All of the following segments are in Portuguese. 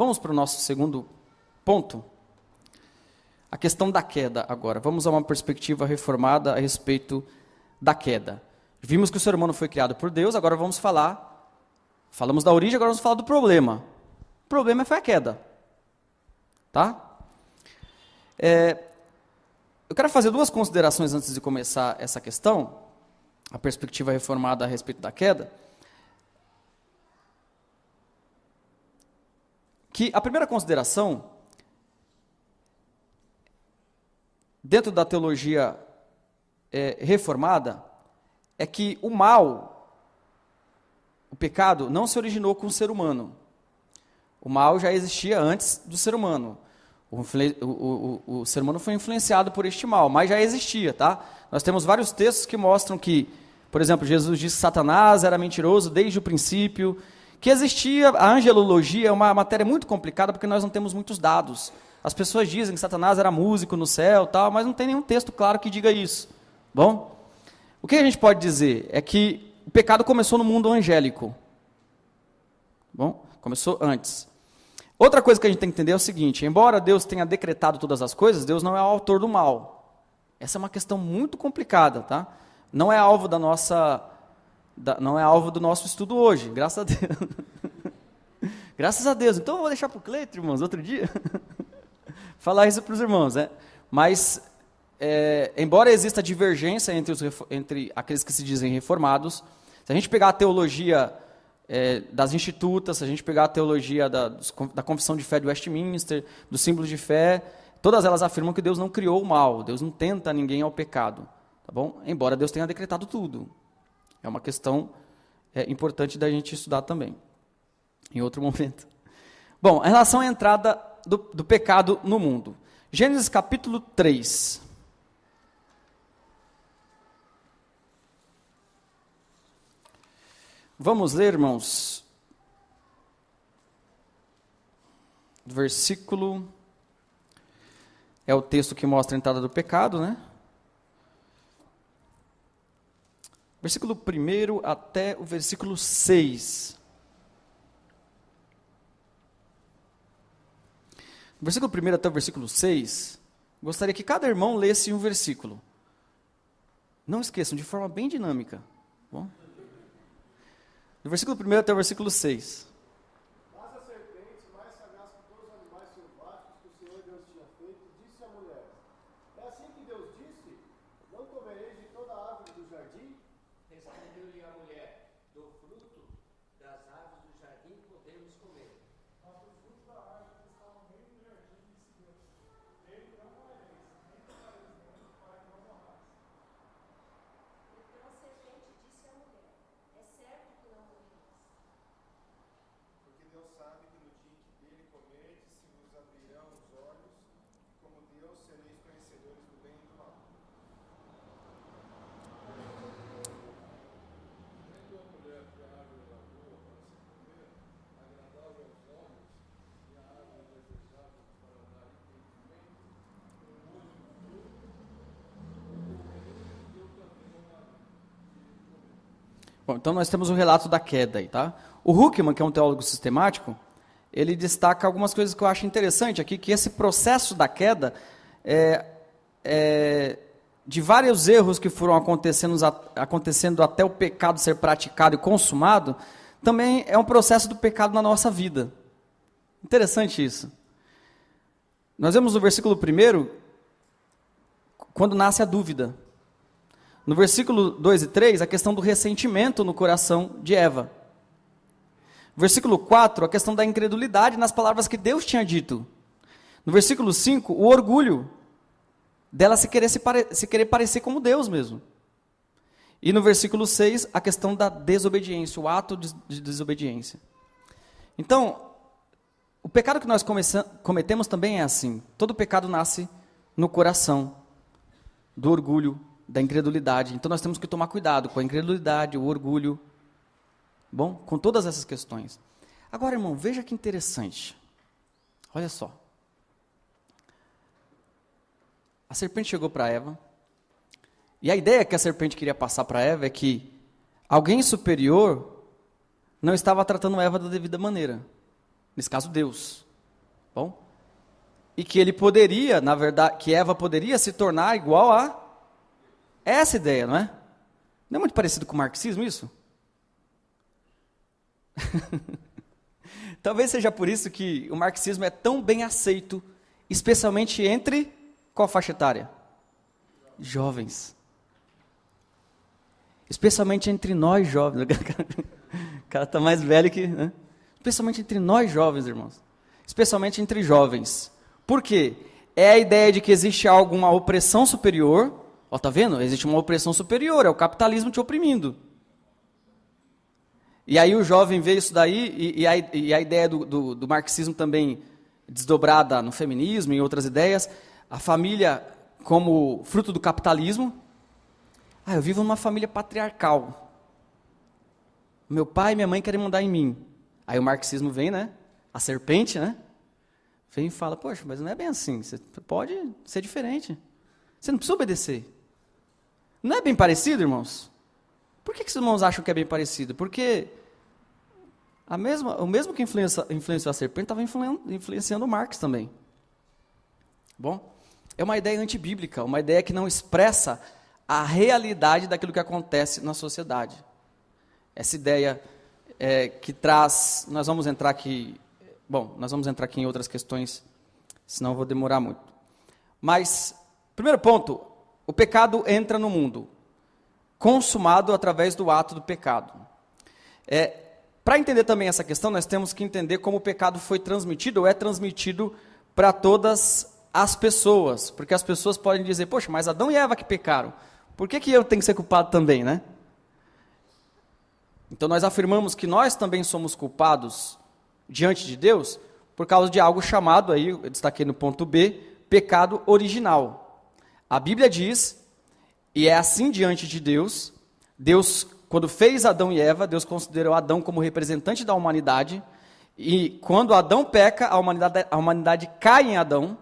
Vamos para o nosso segundo ponto. A questão da queda agora. Vamos a uma perspectiva reformada a respeito da queda. Vimos que o ser humano foi criado por Deus, agora falamos da origem, agora vamos falar do problema. O problema foi a queda. Tá? Eu quero fazer duas considerações antes de começar essa questão, a perspectiva reformada a respeito da queda. Que a primeira consideração, dentro da teologia reformada, é que o mal, o pecado, não se originou com o ser humano. O mal já existia antes do ser humano. O ser humano foi influenciado por este mal, mas já existia, tá? Nós temos vários textos que mostram que, por exemplo, Jesus disse que Satanás era mentiroso desde o princípio, que existia, a angelologia é uma matéria muito complicada porque nós não temos muitos dados. As pessoas dizem que Satanás era músico no céu, tal, mas não tem nenhum texto claro que diga isso. Bom, o que a gente pode dizer é que o pecado começou no mundo angélico. Bom, começou antes. Outra coisa que a gente tem que entender é o seguinte, embora Deus tenha decretado todas as coisas, Deus não é o autor do mal. Essa é uma questão muito complicada, tá? Não é alvo não é alvo do nosso estudo hoje, graças a Deus. Graças a Deus. Então eu vou deixar para o Cleiton, irmãos, outro dia, falar isso para os irmãos, né? Mas, embora exista divergência entre aqueles que se dizem reformados, se a gente pegar a teologia das institutas, se a gente pegar a teologia da Confissão de Fé de Westminster, dos símbolos de fé, todas elas afirmam que Deus não criou o mal, Deus não tenta ninguém ao pecado, tá bom? Embora Deus tenha decretado tudo. É uma questão importante da gente estudar também, em outro momento. Bom, em relação à entrada do pecado no mundo. Gênesis capítulo 3. Vamos ler, irmãos, versículo, é o texto que mostra a entrada do pecado, né? Versículo 1 até o versículo 6. Do versículo 1 até o versículo 6, gostaria que cada irmão lesse um versículo. Não esqueçam, de forma bem dinâmica. Bom? Do versículo 1 até o versículo 6. Mas a serpente, mais sagaz que todos os animais selváticos que o Senhor Deus tinha feito, disse à mulher: é assim que Deus disse: não comereis de toda a árvore do jardim? Respondeu-lhe a mulher: do fruto das árvores do jardim podemos comer. Mas do fruto da árvore que está no meio do jardim, disse Deus: dele não comereis, nem tocareis nele, para que não morrais. Então a serpente disse à mulher: é certo que não morrereis. Porque Deus sabe que no dia que dele comerdes, se vos abrirão os olhos, e como Deus sereis conhecedores do bem e do mal. Vendo a mulher que a árvore era boa para se comer, agradável aos olhos, e a árvore desejável para dar entendimento, tomou de um fruto, e deu também ao marido, e comeu. Bom, então nós temos o relato da queda aí, tá? O Huckman, que é um teólogo sistemático, ele destaca algumas coisas que eu acho interessante aqui, que esse processo da queda, de vários erros que foram acontecendo até o pecado ser praticado e consumado, também é um processo do pecado na nossa vida. Interessante isso. Nós vemos no versículo 1, quando nasce a dúvida. No versículo 2 e 3, a questão do ressentimento no coração de Eva. Versículo 4, a questão da incredulidade nas palavras que Deus tinha dito. No versículo 5, o orgulho dela se querer parecer como Deus mesmo. E no versículo 6, a questão da desobediência, o ato de desobediência. Então, o pecado que nós cometemos também é assim. Todo pecado nasce no coração, do orgulho, da incredulidade. Então nós temos que tomar cuidado com a incredulidade, o orgulho, bom, com todas essas questões. Agora, irmão, veja que interessante. Olha só. A serpente chegou para Eva, e a ideia que a serpente queria passar para Eva é que alguém superior não estava tratando Eva da devida maneira. Nesse caso, Deus. Bom, e que ele poderia, na verdade, que Eva poderia se tornar igual a essa ideia, não é? Não é muito parecido com o marxismo isso? Talvez seja por isso que o marxismo é tão bem aceito, especialmente entre qual faixa etária? Jovens. Especialmente entre nós jovens. O cara está mais velho que... Né? Especialmente entre nós jovens, irmãos. Especialmente entre jovens. Por quê? É a ideia de que existe alguma opressão superior. Ó, tá vendo? Existe uma opressão superior, é o capitalismo te oprimindo. E aí o jovem vê isso daí, e a ideia do marxismo também desdobrada no feminismo e outras ideias, a família como fruto do capitalismo. Eu vivo numa família patriarcal. Meu pai e minha mãe querem mandar em mim. Aí o marxismo vem, né? A serpente, né? Vem e fala, poxa, mas não é bem assim, você pode ser diferente. Você não precisa obedecer. Não é bem parecido, irmãos? Por que os irmãos acham que é bem parecido? Porque o mesmo que influenciou a serpente estava influenciando o Marx também. Bom, é uma ideia antibíblica, uma ideia que não expressa a realidade daquilo que acontece na sociedade. Essa ideia que traz... Nós vamos entrar aqui em outras questões, senão eu vou demorar muito. Mas, primeiro ponto, o pecado entra no mundo, consumado através do ato do pecado. Para entender também essa questão, nós temos que entender como o pecado foi transmitido, ou é transmitido para todas as pessoas. Porque as pessoas podem dizer, poxa, mas Adão e Eva que pecaram, por que eu tenho que ser culpado também, né? Então nós afirmamos que nós também somos culpados diante de Deus por causa de algo chamado, aí eu destaquei no ponto B, pecado original. A Bíblia diz... E é assim diante de Deus. Deus, quando fez Adão e Eva, Deus considerou Adão como representante da humanidade. E quando Adão peca, a humanidade cai em Adão.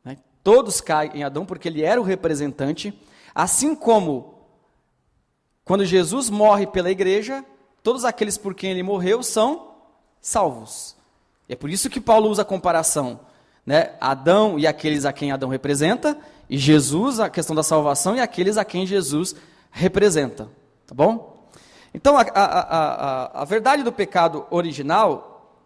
Né? Todos caem em Adão, porque ele era o representante. Assim como, quando Jesus morre pela igreja, todos aqueles por quem ele morreu são salvos. E é por isso que Paulo usa a comparação. Né? Adão e aqueles a quem Adão representa, e Jesus, a questão da salvação, e aqueles a quem Jesus representa. Tá bom? Então, a verdade do pecado original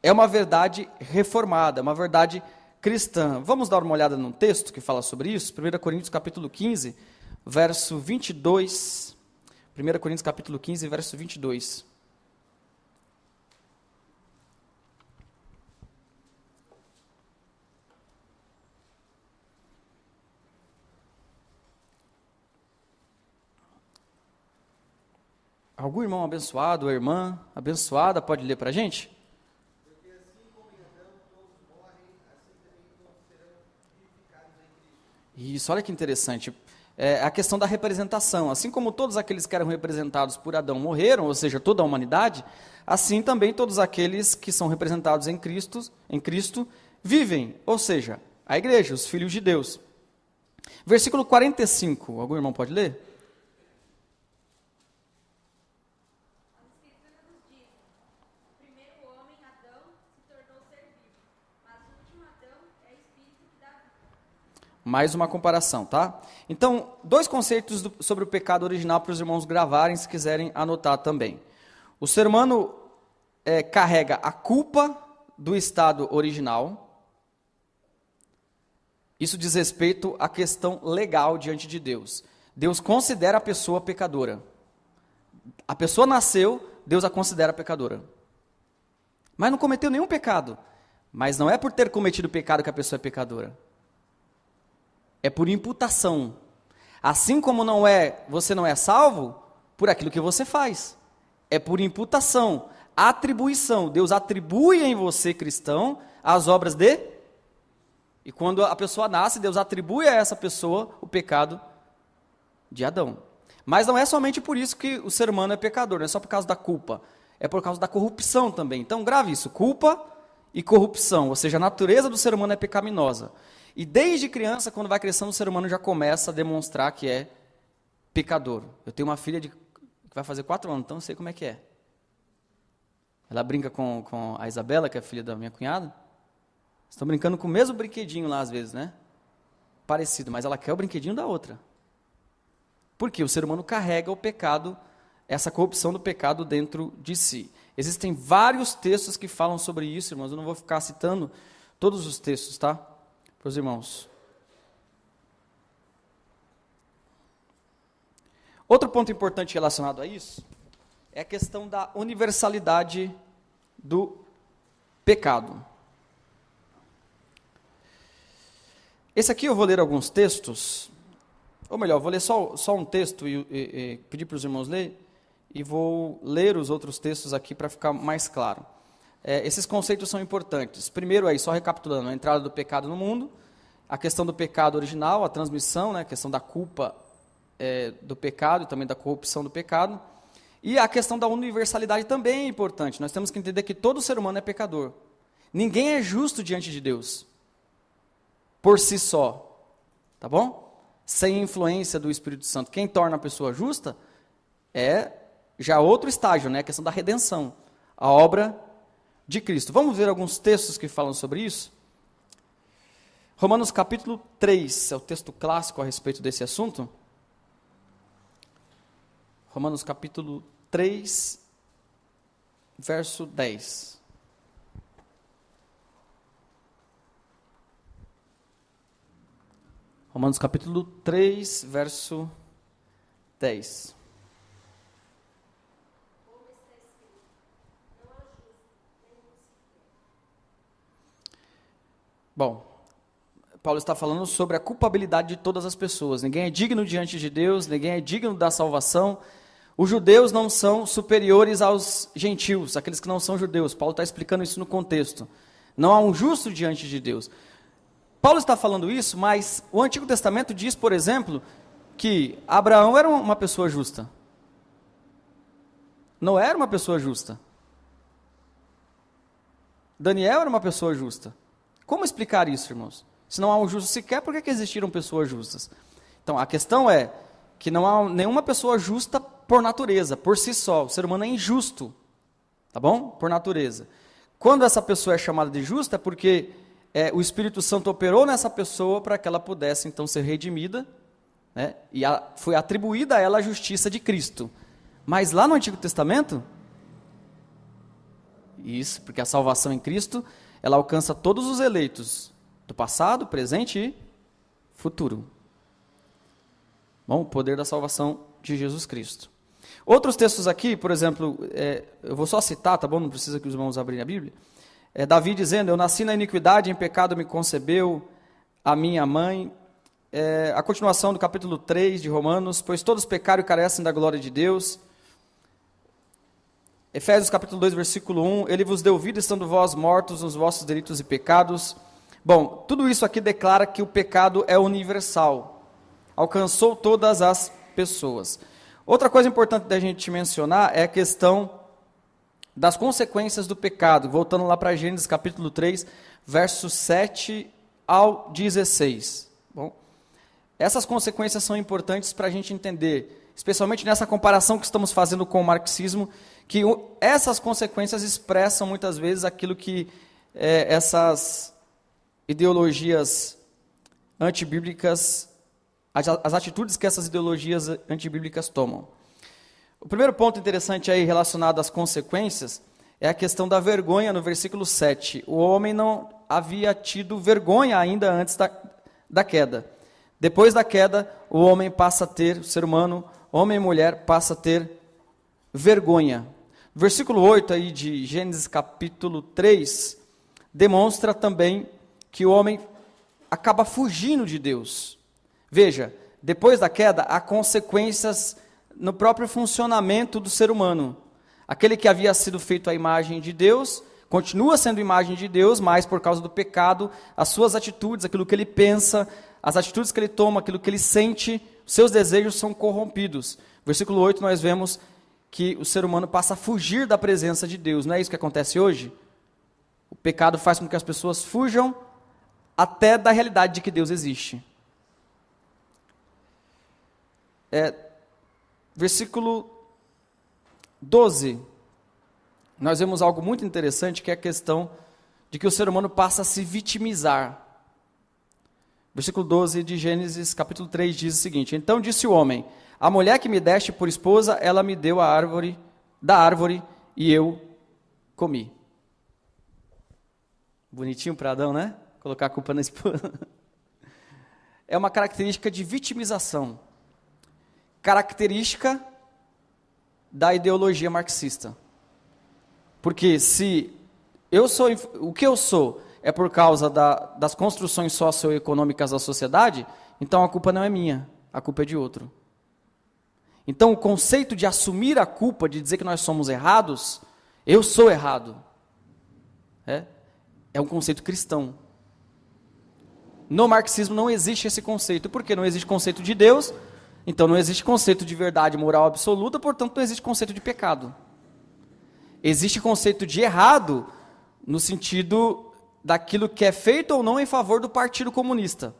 é uma verdade reformada, é uma verdade cristã. Vamos dar uma olhada num texto que fala sobre isso? 1 Coríntios capítulo 15, verso 22. 1 Coríntios capítulo 15, verso 22. Algum irmão abençoado, ou irmã abençoada, pode ler para a gente? Porque assim como em Adão todos morrem, assim também todos serão vivificados em Cristo. Isso, olha que interessante. A questão da representação. Assim como todos aqueles que eram representados por Adão morreram, ou seja, toda a humanidade, assim também todos aqueles que são representados em Cristo vivem, ou seja, a igreja, os filhos de Deus. Versículo 45, algum irmão pode ler? Mais uma comparação, tá? Então, dois conceitos sobre o pecado original para os irmãos gravarem, se quiserem anotar também. O ser humano carrega a culpa do estado original. Isso diz respeito à questão legal diante de Deus. Deus considera a pessoa pecadora. A pessoa nasceu, Deus a considera pecadora. Mas não cometeu nenhum pecado. Mas não é por ter cometido pecado que a pessoa é pecadora. É por imputação. Assim como você não é salvo por aquilo que você faz. É por imputação, atribuição. Deus atribui em você, cristão, as obras de... E quando a pessoa nasce, Deus atribui a essa pessoa o pecado de Adão. Mas não é somente por isso que o ser humano é pecador, não é só por causa da culpa. É por causa da corrupção também. Então grave isso, culpa e corrupção. Ou seja, a natureza do ser humano é pecaminosa. E desde criança, quando vai crescendo, o ser humano já começa a demonstrar que é pecador. Eu tenho uma filha que vai fazer 4 anos, então eu sei como é que é. Ela brinca com a Isabela, que é a filha da minha cunhada. Estão brincando com o mesmo brinquedinho lá, às vezes, né? Parecido, mas ela quer o brinquedinho da outra. Porque o ser humano carrega o pecado, essa corrupção do pecado dentro de si. Existem vários textos que falam sobre isso, irmãos. Eu não vou ficar citando todos os textos, tá? Para os irmãos. Outro ponto importante relacionado a isso é a questão da universalidade do pecado. Esse aqui eu vou ler alguns textos, ou melhor, vou ler só um texto e pedir para os irmãos lerem, e vou ler os outros textos aqui para ficar mais claro. Esses conceitos são importantes. Primeiro, aí, só recapitulando, a entrada do pecado no mundo, a questão do pecado original, a transmissão, né, a questão da culpa do pecado e também da corrupção do pecado, e a questão da universalidade também é importante. Nós temos que entender que todo ser humano é pecador. Ninguém é justo diante de Deus, por si só, tá bom? Sem influência do Espírito Santo. Quem torna a pessoa justa é já outro estágio, né? A questão da redenção, a obra de Cristo. Vamos ver alguns textos que falam sobre isso? Romanos capítulo 3, é o texto clássico a respeito desse assunto. Romanos capítulo 3, verso 10. Romanos capítulo 3, verso 10. Bom, Paulo está falando sobre a culpabilidade de todas as pessoas. Ninguém é digno diante de Deus, ninguém é digno da salvação. Os judeus não são superiores aos gentios, aqueles que não são judeus. Paulo está explicando isso no contexto. Não há um justo diante de Deus. Paulo está falando isso, mas o Antigo Testamento diz, por exemplo, que Abraão era uma pessoa justa. Noé era uma pessoa justa. Daniel era uma pessoa justa. Como explicar isso, irmãos? Se não há um justo sequer, por que existiram pessoas justas? Então, a questão é que não há nenhuma pessoa justa por natureza, por si só. O ser humano é injusto, tá bom? Por natureza. Quando essa pessoa é chamada de justa, é porque o Espírito Santo operou nessa pessoa para que ela pudesse, então, ser redimida, né? E foi atribuída a ela a justiça de Cristo. Mas lá no Antigo Testamento, isso, porque a salvação em Cristo, ela alcança todos os eleitos, do passado, presente e futuro. Bom, o poder da salvação de Jesus Cristo. Outros textos aqui, por exemplo, eu vou só citar, tá bom? Não precisa que os irmãos abrirem a Bíblia. Davi dizendo, eu nasci na iniquidade, em pecado me concebeu a minha mãe. A continuação do capítulo 3 de Romanos, pois todos pecaram e carecem da glória de Deus. Efésios capítulo 2, versículo 1, ele vos deu vida estando vós mortos nos vossos delitos e pecados. Bom, tudo isso aqui declara que o pecado é universal, alcançou todas as pessoas. Outra coisa importante da gente mencionar é a questão das consequências do pecado, voltando lá para Gênesis capítulo 3, versos 7 ao 16. Bom, essas consequências são importantes para a gente entender, especialmente nessa comparação que estamos fazendo com o marxismo, que essas consequências expressam muitas vezes aquilo que essas ideologias antibíblicas, as atitudes que essas ideologias antibíblicas tomam. O primeiro ponto interessante aí relacionado às consequências é a questão da vergonha no versículo 7. O homem não havia tido vergonha ainda antes da queda. Depois da queda, o homem passa a ter, o ser humano, homem e mulher, passa a ter vergonha. O versículo 8 aí de Gênesis capítulo 3 demonstra também que o homem acaba fugindo de Deus. Veja, depois da queda, há consequências no próprio funcionamento do ser humano. Aquele que havia sido feito à imagem de Deus, continua sendo imagem de Deus, mas por causa do pecado, as suas atitudes, aquilo que ele pensa, as atitudes que ele toma, aquilo que ele sente, seus desejos são corrompidos. Versículo 8 nós vemos que o ser humano passa a fugir da presença de Deus. Não é isso que acontece hoje? O pecado faz com que as pessoas fujam até da realidade de que Deus existe. Versículo 12 nós vemos algo muito interessante, que é a questão de que o ser humano passa a se vitimizar. Versículo 12 de Gênesis, capítulo 3, diz o seguinte: Então disse o homem: a mulher que me deste por esposa, ela me deu da árvore, e eu comi. Bonitinho para Adão, né? Colocar a culpa na esposa. É uma característica de vitimização. Característica da ideologia marxista. Porque se eu sou, o que eu sou é por causa das construções socioeconômicas da sociedade, então a culpa não é minha, a culpa é de outro. Então o conceito de assumir a culpa, de dizer que nós somos errados, eu sou errado, é um conceito cristão. No marxismo não existe esse conceito, porque não existe conceito de Deus, então não existe conceito de verdade moral absoluta, portanto não existe conceito de pecado. Existe conceito de errado no sentido daquilo que é feito ou não em favor do Partido Comunista.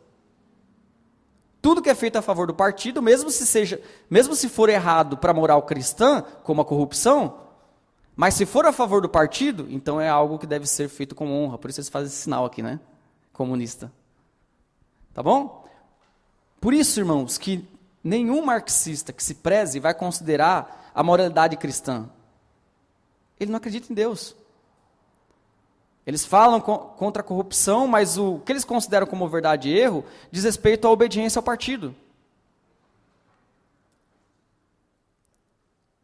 Tudo que é feito a favor do partido, mesmo se for errado para a moral cristã, como a corrupção, mas se for a favor do partido, então é algo que deve ser feito com honra. Por isso eles fazem esse sinal aqui, né? Comunista. Tá bom? Por isso, irmãos, que nenhum marxista que se preze vai considerar a moralidade cristã. Ele não acredita em Deus. Eles falam contra a corrupção, mas o que eles consideram como verdade e erro diz respeito à obediência ao partido.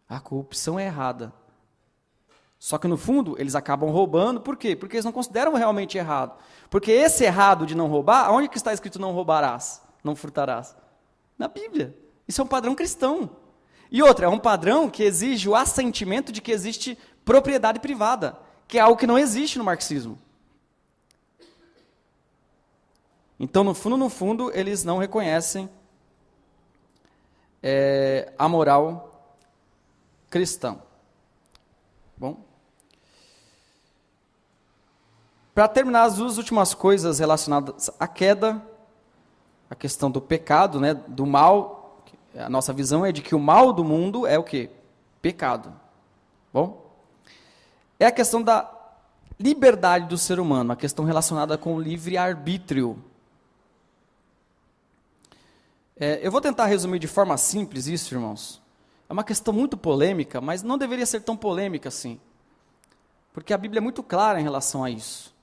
A corrupção é errada. Só que no fundo eles acabam roubando, por quê? Porque eles não consideram realmente errado. Porque esse errado de não roubar, onde que está escrito não roubarás, não furtarás? Na Bíblia. Isso é um padrão cristão. E outra, é um padrão que exige o assentimento de que existe propriedade privada, que é algo que não existe no marxismo. Então, no fundo, eles não reconhecem a moral cristã. Bom, para terminar, as duas últimas coisas relacionadas à queda, a questão do pecado, né, do mal, a nossa visão é de que o mal do mundo é o quê? Pecado. Bom, é a questão da liberdade do ser humano, a questão relacionada com o livre-arbítrio. Eu vou tentar resumir de forma simples isso, irmãos. É uma questão muito polêmica, mas não deveria ser tão polêmica assim. Porque a Bíblia é muito clara em relação a isso.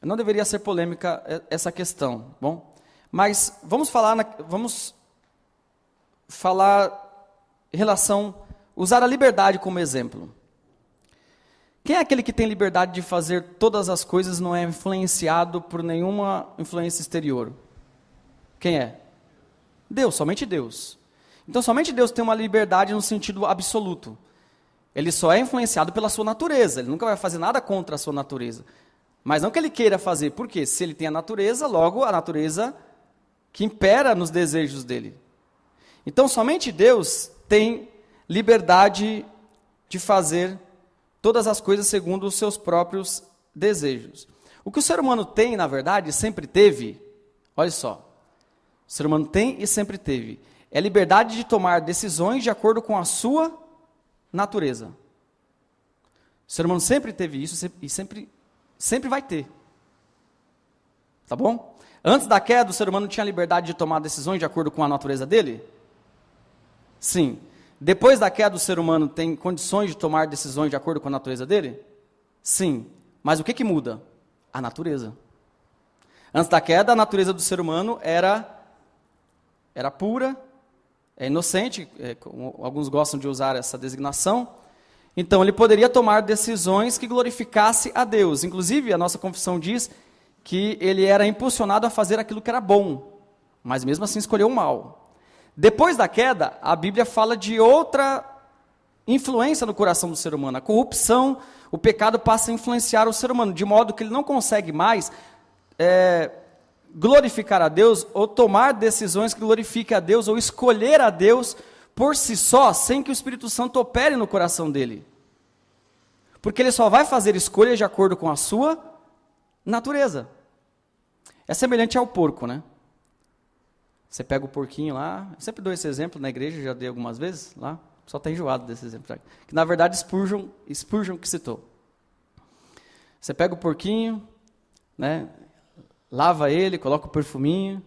Não deveria ser polêmica essa questão, bom? Mas vamos falar em relação, usar a liberdade como exemplo. Quem é aquele que tem liberdade de fazer todas as coisas e não é influenciado por nenhuma influência exterior? Quem é? Deus, somente Deus. Então, somente Deus tem uma liberdade no sentido absoluto. Ele só é influenciado pela sua natureza, ele nunca vai fazer nada contra a sua natureza. Mas não que ele queira fazer, porque se ele tem a natureza, logo a natureza que impera nos desejos dele. Então, somente Deus tem liberdade de fazer todas as coisas segundo os seus próprios desejos. O que o ser humano tem, na verdade, sempre teve, olha só, o ser humano tem e sempre teve, é a liberdade de tomar decisões de acordo com a sua natureza. O ser humano sempre teve isso e sempre vai ter. Tá bom? Antes da queda, o ser humano tinha a liberdade de tomar decisões de acordo com a natureza dele? Sim. Depois da queda, o ser humano tem condições de tomar decisões de acordo com a natureza dele? Sim. Mas o que muda? A natureza. Antes da queda, a natureza do ser humano era pura, inocente, alguns gostam de usar essa designação. Então, ele poderia tomar decisões que glorificasse a Deus. Inclusive, a nossa confissão diz que ele era impulsionado a fazer aquilo que era bom, mas mesmo assim escolheu o mal. Depois da queda, a Bíblia fala de outra influência no coração do ser humano. A corrupção, o pecado passa a influenciar o ser humano, de modo que ele não consegue mais glorificar a Deus, ou tomar decisões que glorifiquem a Deus, ou escolher a Deus por si só, sem que o Espírito Santo opere no coração dele. Porque ele só vai fazer escolhas de acordo com a sua natureza. É semelhante ao porco, né? Você pega o porquinho lá, eu sempre dou esse exemplo na igreja, já dei algumas vezes lá, Só está enjoado desse exemplo. Que na verdade Spurgeon que citou. Você pega o porquinho, né, lava ele, coloca o perfuminho,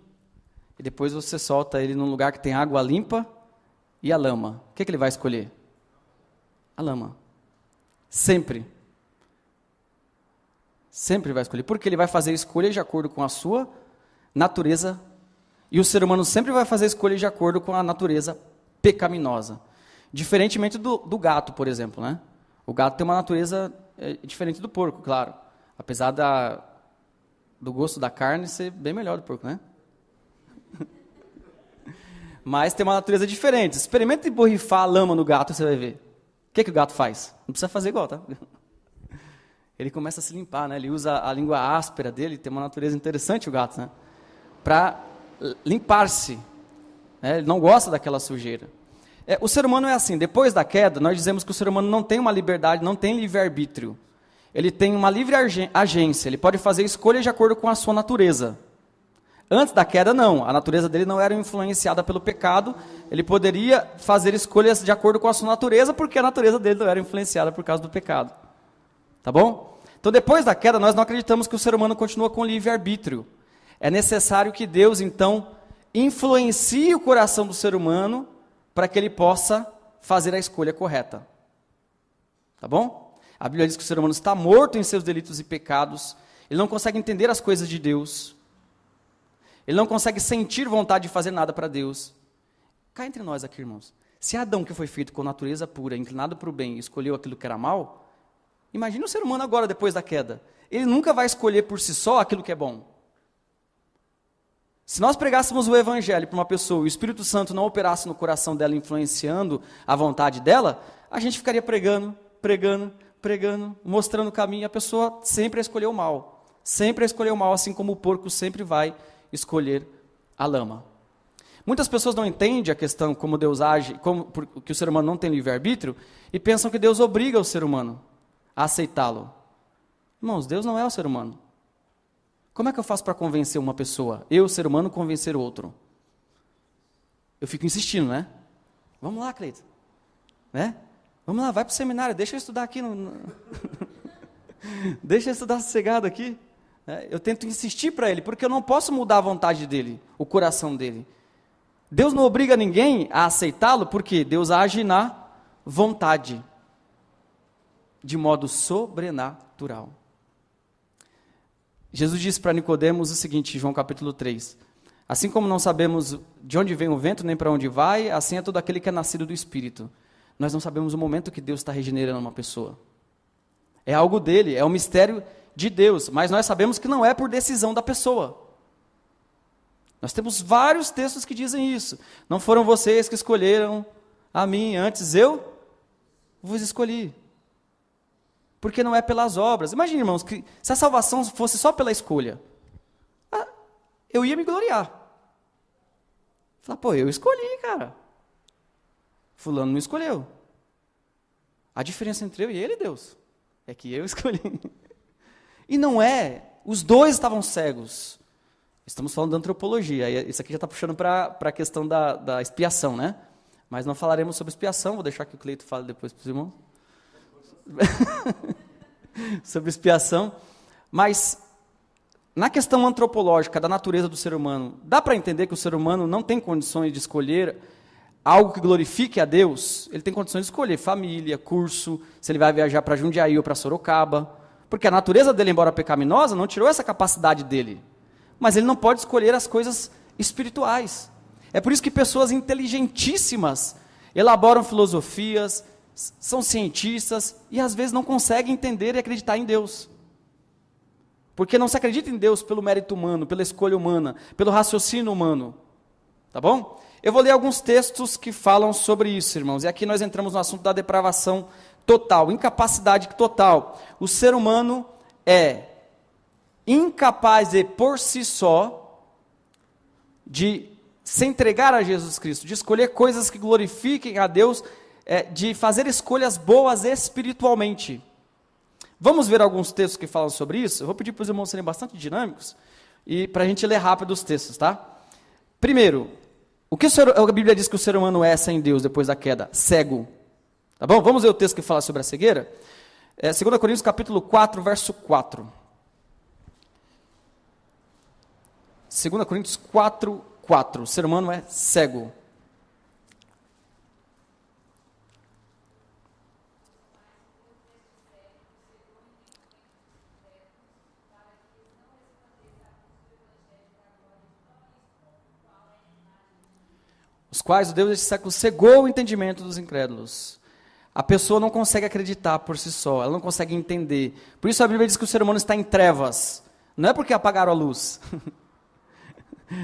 e depois você solta ele num lugar que tem água limpa e a lama. O que ele vai escolher? A lama. Sempre. Sempre vai escolher. Porque ele vai fazer escolhas de acordo com a sua natureza. E o ser humano sempre vai fazer escolhas de acordo com a natureza pecaminosa. Diferentemente do gato, por exemplo, né? O gato tem uma natureza diferente do porco, claro. Apesar do gosto da carne ser bem melhor do porco, né? Mas tem uma natureza diferente. Experimenta borrifar a lama no gato, você vai ver. O que o gato faz? Não precisa fazer igual, tá? Ele começa a se limpar, né? Ele usa a língua áspera dele, tem uma natureza interessante o gato, né? Para limpar-se. Né? Ele não gosta daquela sujeira. O ser humano é assim, depois da queda, nós dizemos que o ser humano não tem uma liberdade, não tem livre-arbítrio. Ele tem uma livre agência, ele pode fazer escolhas de acordo com a sua natureza. Antes da queda, não. A natureza dele não era influenciada pelo pecado, ele poderia fazer escolhas de acordo com a sua natureza, porque a natureza dele não era influenciada por causa do pecado. Tá bom? Então, depois da queda, nós não acreditamos que o ser humano continua com livre-arbítrio. É necessário que Deus, então, influencie o coração do ser humano para que ele possa fazer a escolha correta. Tá bom? A Bíblia diz que o ser humano está morto em seus delitos e pecados, ele não consegue entender as coisas de Deus, ele não consegue sentir vontade de fazer nada para Deus. Cá entre nós aqui, irmãos, se Adão, que foi feito com natureza pura, inclinado para o bem, escolheu aquilo que era mal, imagine o ser humano agora, depois da queda. Ele nunca vai escolher por si só aquilo que é bom. Se nós pregássemos o Evangelho para uma pessoa e o Espírito Santo não operasse no coração dela, influenciando a vontade dela, a gente ficaria pregando, mostrando o caminho, a pessoa sempre escolheu o mal. Sempre escolheu o mal, assim como o porco sempre vai escolher a lama. Muitas pessoas não entendem a questão como Deus age, que o ser humano não tem livre-arbítrio, e pensam que Deus obriga o ser humano a aceitá-lo. Irmãos, Deus não é o ser humano. Como é que eu faço para convencer uma pessoa? Eu, ser humano, convencer outro? Eu fico insistindo, né? Vamos lá, Cleiton. Né? Vamos lá, vai para o seminário, deixa eu estudar aqui. Deixa eu estudar sossegado aqui. Eu tento insistir para ele, porque eu não posso mudar a vontade dele, o coração dele. Deus não obriga ninguém a aceitá-lo, porque Deus age na vontade, de modo sobrenatural. Jesus disse para Nicodemos o seguinte, João capítulo 3, assim como não sabemos de onde vem o vento, nem para onde vai, assim é todo aquele que é nascido do Espírito. Nós não sabemos o momento que Deus está regenerando uma pessoa. É algo dele, é um mistério de Deus, mas nós sabemos que não é por decisão da pessoa. Nós temos vários textos que dizem isso. Não foram vocês que escolheram a mim, antes eu vos escolhi. Porque não é pelas obras. Imagine, irmãos, que se a salvação fosse só pela escolha, eu ia me gloriar. Falar, pô, eu escolhi, cara. Fulano não escolheu. A diferença entre eu e ele, Deus, é que eu escolhi. E não é, os dois estavam cegos. Estamos falando da antropologia, isso aqui já está puxando para a questão da expiação, né? Mas não falaremos sobre expiação, vou deixar que o Cleito fale depois para os irmãos. Sobre expiação. Mas, na questão antropológica da natureza do ser humano, dá para entender que o ser humano não tem condições de escolher algo que glorifique a Deus? Ele tem condições de escolher família, curso, se ele vai viajar para Jundiaí ou para Sorocaba, porque a natureza dele, embora pecaminosa, não tirou essa capacidade dele. Mas ele não pode escolher as coisas espirituais. É por isso que pessoas inteligentíssimas elaboram filosofias, são cientistas e às vezes não conseguem entender e acreditar em Deus. Porque não se acredita em Deus pelo mérito humano, pela escolha humana, pelo raciocínio humano. Tá bom? Eu vou ler alguns textos que falam sobre isso, irmãos. E aqui nós entramos no assunto da depravação total, incapacidade total. O ser humano é incapaz de, por si só, de se entregar a Jesus Cristo, de escolher coisas que glorifiquem a Deus, de fazer escolhas boas espiritualmente. Vamos ver alguns textos que falam sobre isso? Eu vou pedir para os irmãos serem bastante dinâmicos, e para a gente ler rápido os textos, tá? Primeiro, O que a Bíblia diz que o ser humano é sem Deus depois da queda? Cego. Tá bom? Vamos ver o texto que fala sobre a cegueira? 2 Coríntios capítulo 4, verso 4. 2 Coríntios 4, 4. O ser humano é cego. Os quais o Deus deste século cegou o entendimento dos incrédulos. A pessoa não consegue acreditar por si só, ela não consegue entender. Por isso a Bíblia diz que o ser humano está em trevas. Não é porque apagaram a luz.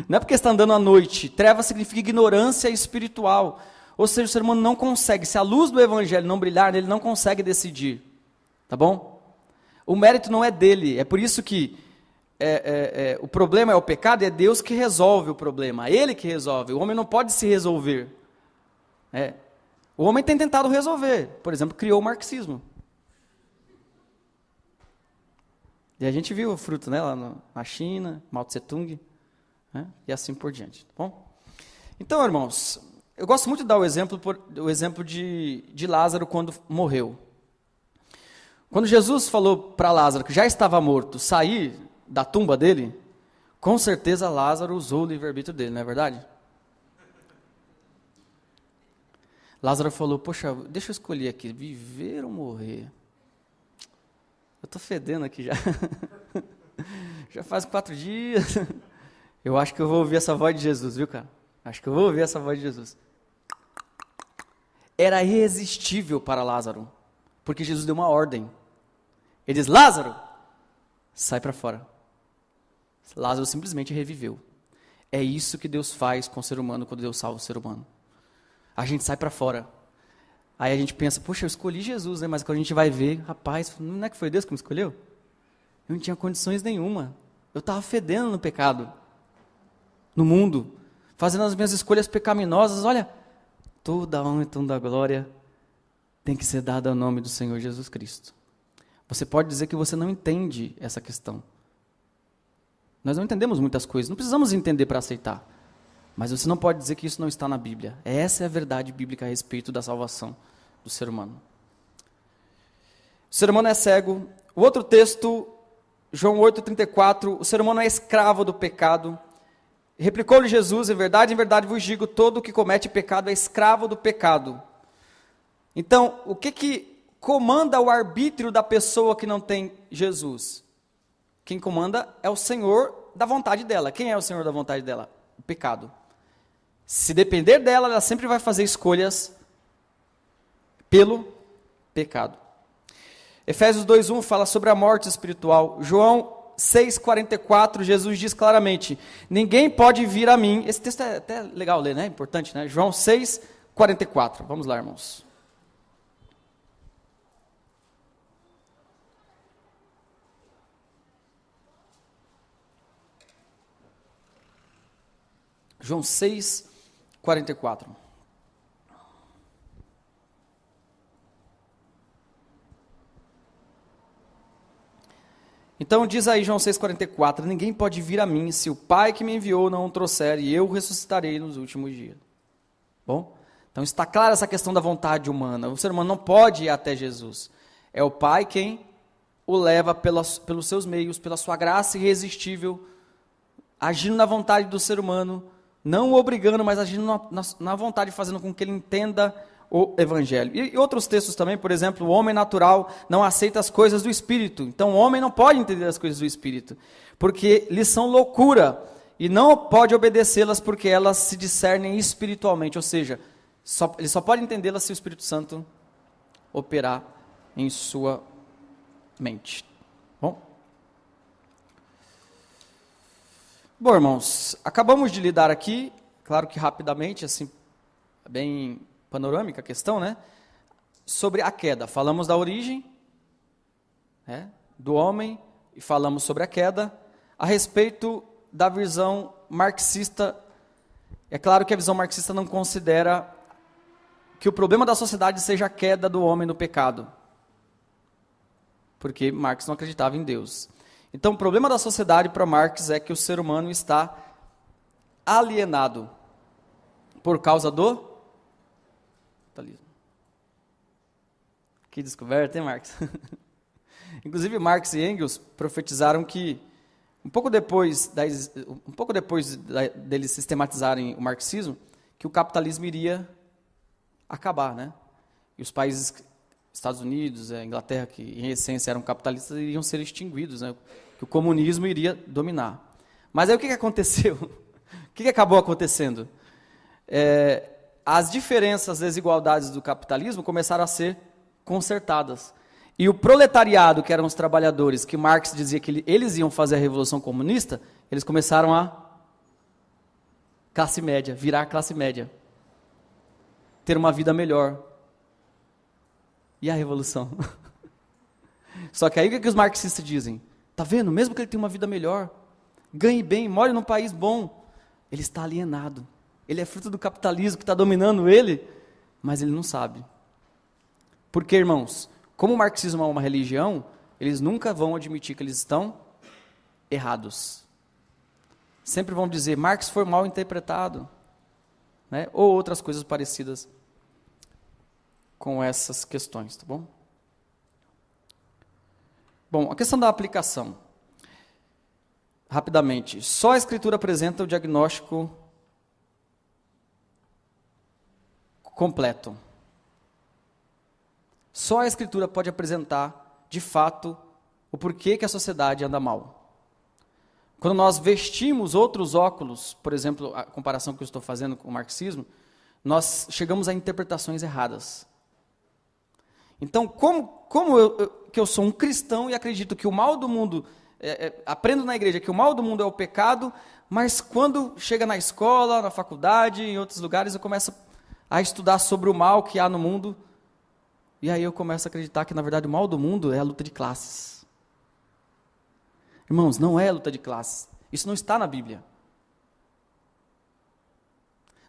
Não é porque está andando à noite. Trevas significa ignorância espiritual. Ou seja, o ser humano não consegue, se a luz do Evangelho não brilhar, ele não consegue decidir. Tá bom? O mérito não é dele. É por isso que o problema é o pecado, é Deus que resolve o problema. É Ele que resolve. O homem não pode se resolver. O homem tem tentado resolver. Por exemplo, criou o marxismo. E a gente viu o fruto, né, lá na China, Mao Tse Tung, né, e assim por diante. Tá bom? Então, irmãos, eu gosto muito de dar o exemplo de Lázaro quando morreu. Quando Jesus falou para Lázaro que já estava morto sair da tumba dele, com certeza Lázaro usou o livre-arbítrio dele, não é verdade? Lázaro falou, poxa, deixa eu escolher aqui, viver ou morrer? Eu estou fedendo aqui já. Já faz 4 dias. Eu acho que eu vou ouvir essa voz de Jesus, viu, cara? Acho que eu vou ouvir essa voz de Jesus. Era irresistível para Lázaro, porque Jesus deu uma ordem. Ele diz, Lázaro, sai para fora. Lázaro simplesmente reviveu. É isso que Deus faz com o ser humano quando Deus salva o ser humano. A gente sai para fora. Aí a gente pensa, poxa, eu escolhi Jesus, né? Mas quando a gente vai ver, rapaz, não é que foi Deus que me escolheu? Eu não tinha condições nenhuma. Eu estava fedendo no pecado, no mundo, fazendo as minhas escolhas pecaminosas. Olha, toda a honra e toda a glória tem que ser dada ao nome do Senhor Jesus Cristo. Você pode dizer que você não entende essa questão. Nós não entendemos muitas coisas, não precisamos entender para aceitar. Mas você não pode dizer que isso não está na Bíblia. Essa é a verdade bíblica a respeito da salvação do ser humano. O ser humano é cego. O outro texto, João 8,34, o ser humano é escravo do pecado. Replicou-lhe Jesus, em verdade vos digo, todo o que comete pecado é escravo do pecado. Então, o que comanda o arbítrio da pessoa que não tem Jesus? Quem comanda é o Senhor da vontade dela. Quem é o Senhor da vontade dela? O pecado. Se depender dela, ela sempre vai fazer escolhas pelo pecado. Efésios 2:1 fala sobre a morte espiritual. João 6,44, Jesus diz claramente, ninguém pode vir a mim. Esse texto é até legal ler, né? Importante, né? João 6,44. Vamos lá, irmãos. João 6,44. Então diz aí João 6,44, ninguém pode vir a mim se o Pai que me enviou não o trouxer, e eu ressuscitarei nos últimos dias. Bom, então está clara essa questão da vontade humana. O ser humano não pode ir até Jesus. É o Pai quem o leva pelos seus meios, pela sua graça irresistível, agindo na vontade do ser humano, não o obrigando, mas agindo na vontade, fazendo com que ele entenda o Evangelho. E outros textos também, por exemplo, o homem natural não aceita as coisas do Espírito. Então o homem não pode entender as coisas do Espírito, porque lhes são loucura, e não pode obedecê-las porque elas se discernem espiritualmente, ou seja, ele só pode entendê-las se o Espírito Santo operar em sua mente. Bom, irmãos, acabamos de lidar aqui, claro que rapidamente, assim, bem panorâmica a questão, né? Sobre a queda. Falamos da origem, né, do homem, e falamos sobre a queda. A respeito da visão marxista, é claro que a visão marxista não considera que o problema da sociedade seja a queda do homem no pecado, porque Marx não acreditava em Deus. Então, o problema da sociedade para Marx é que o ser humano está alienado. Por causa do capitalismo. Que descoberta, hein, Marx? Inclusive, Marx e Engels profetizaram que, um pouco depois deles sistematizarem o marxismo, que o capitalismo iria acabar, né? E os países, Estados Unidos, Inglaterra, que em essência eram capitalistas, iriam ser extinguidos, né? Que o comunismo iria dominar. Mas aí o que aconteceu? O que acabou acontecendo? As diferenças, as desigualdades do capitalismo começaram a ser consertadas. E o proletariado, que eram os trabalhadores, que Marx dizia que eles iam fazer a Revolução Comunista, eles começaram a classe média, virar classe média. Ter uma vida melhor. E a Revolução? Só que aí o que os marxistas dizem? Tá vendo? Mesmo que ele tenha uma vida melhor, ganhe bem, more num país bom, ele está alienado. Ele é fruto do capitalismo que está dominando ele, mas ele não sabe. Porque, irmãos, como o marxismo é uma religião, eles nunca vão admitir que eles estão errados. Sempre vão dizer, Marx foi mal interpretado, né? Ou outras coisas parecidas com essas questões, tá bom? Bom, a questão da aplicação. Rapidamente, só a Escritura apresenta o diagnóstico completo. Só a Escritura pode apresentar, de fato, o porquê que a sociedade anda mal. Quando nós vestimos outros óculos, por exemplo, a comparação que eu estou fazendo com o marxismo, nós chegamos a interpretações erradas. Então, como eu sou um cristão e acredito que o mal do mundo, aprendo na igreja que o mal do mundo é o pecado, mas quando chega na escola, na faculdade, em outros lugares, eu começo a estudar sobre o mal que há no mundo, e aí eu começo a acreditar que, na verdade, o mal do mundo é a luta de classes. Irmãos, não é a luta de classes. Isso não está na Bíblia.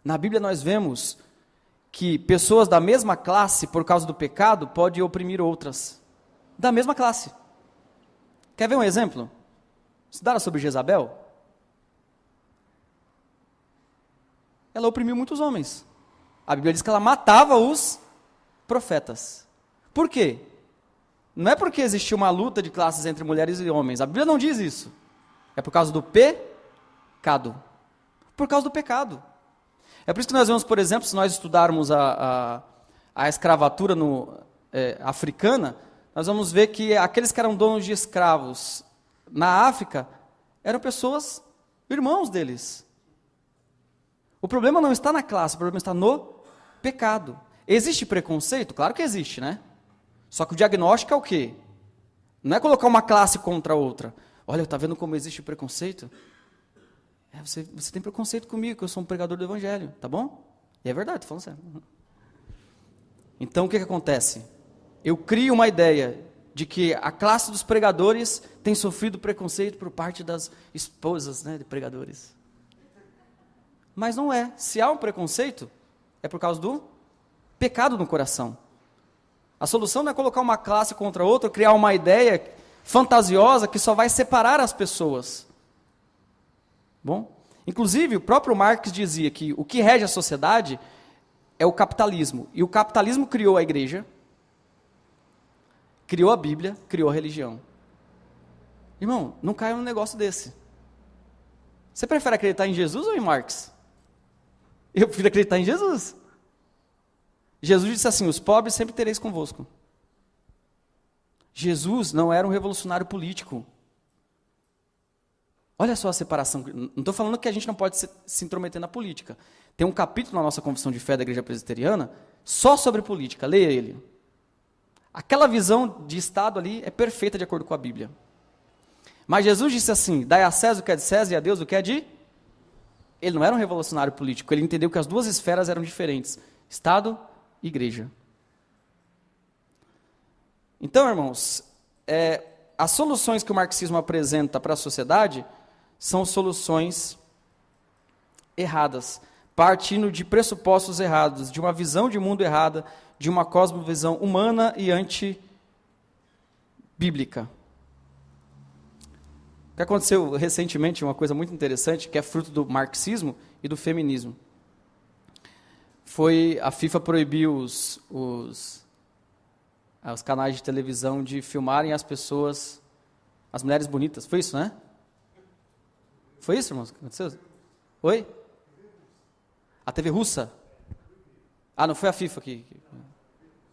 Na Bíblia nós vemos que pessoas da mesma classe, por causa do pecado, podem oprimir outras. Da mesma classe. Quer ver um exemplo? Estudaram sobre Jezabel? Ela oprimiu muitos homens. A Bíblia diz que ela matava os profetas. Por quê? Não é porque existia uma luta de classes entre mulheres e homens. A Bíblia não diz isso. É por causa do pecado. Por causa do pecado. É por isso que nós vemos, por exemplo, se nós estudarmos a escravatura africana, nós vamos ver que aqueles que eram donos de escravos na África eram pessoas, irmãos deles. O problema não está na classe, o problema está no pecado. Existe preconceito? Claro que existe, né? Só que o diagnóstico é o quê? Não é colocar uma classe contra a outra. Olha, está vendo como existe preconceito? Você tem preconceito comigo, que eu sou um pregador do Evangelho, tá bom? E é verdade, estou falando sério. Então, o que acontece? Eu crio uma ideia de que a classe dos pregadores tem sofrido preconceito por parte das esposas, né, de pregadores. Mas não é. Se há um preconceito, é por causa do pecado no coração. A solução não é colocar uma classe contra outra, criar uma ideia fantasiosa que só vai separar as pessoas. Bom, inclusive o próprio Marx dizia que o que rege a sociedade é o capitalismo. E o capitalismo criou a igreja, criou a Bíblia, criou a religião. Irmão, não caia num negócio desse. Você prefere acreditar em Jesus ou em Marx? Eu prefiro acreditar em Jesus. Jesus disse assim, os pobres sempre tereis convosco. Jesus não era um revolucionário político. Olha só a separação. Não estou falando que a gente não pode se intrometer na política. Tem um capítulo na nossa Confissão de Fé da Igreja Presbiteriana só sobre política. Leia ele. Aquela visão de Estado ali é perfeita de acordo com a Bíblia. Mas Jesus disse assim, dai a César o que é de César e a Deus o que é de... Ele não era um revolucionário político. Ele entendeu que as duas esferas eram diferentes. Estado e igreja. Então, irmãos, as soluções que o marxismo apresenta para a sociedade são soluções erradas, partindo de pressupostos errados, de uma visão de mundo errada, de uma cosmovisão humana e anti-bíblica. O que aconteceu recentemente, uma coisa muito interessante, que é fruto do marxismo e do feminismo. foi a FIFA proibiu os canais de televisão de filmarem as pessoas, as mulheres bonitas. Foi isso, né? Foi isso, irmãos, que aconteceu? Oi? A TV russa? Ah, não foi a FIFA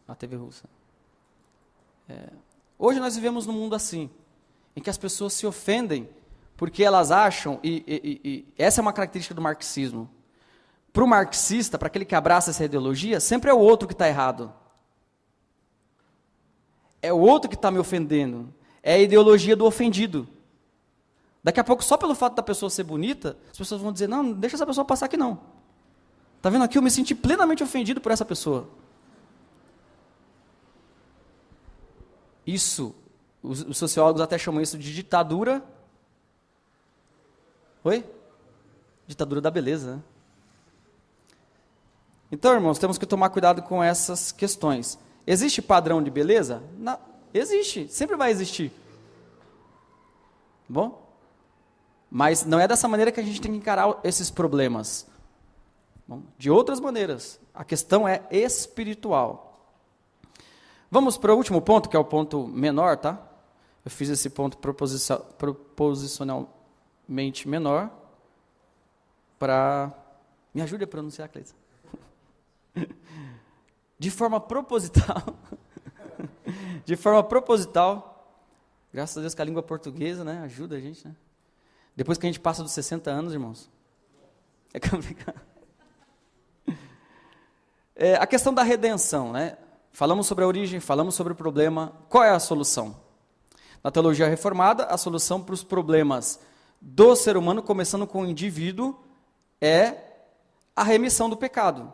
a TV russa. Hoje nós vivemos num mundo assim, em que as pessoas se ofendem porque elas acham, e essa é uma característica do marxismo. Para o marxista, para aquele que abraça essa ideologia, sempre é o outro que está errado. É o outro que está me ofendendo. É a ideologia do ofendido. Daqui a pouco, só pelo fato da pessoa ser bonita, as pessoas vão dizer, não deixa essa pessoa passar aqui não. Está vendo aqui? Eu me senti plenamente ofendido por essa pessoa. Isso, os sociólogos até chamam isso de ditadura. Oi? Ditadura da beleza, né? Então, irmãos, temos que tomar cuidado com essas questões. Existe padrão de beleza? Não, existe, sempre vai existir. Bom? Mas não é dessa maneira que a gente tem que encarar esses problemas. Bom, de outras maneiras. A questão é espiritual. Vamos para o último ponto, que é o ponto menor, tá? Eu fiz esse ponto proposicionalmente menor para... Me ajude a pronunciar, Cleiton. De forma proposital, graças a Deus que a língua portuguesa, né, ajuda a gente, né? Depois que a gente passa dos 60 anos, irmãos, é complicado. A questão da redenção, né? Falamos sobre a origem, falamos sobre o problema, qual é a solução? Na teologia reformada, a solução para os problemas do ser humano, começando com o indivíduo, é a remissão do pecado.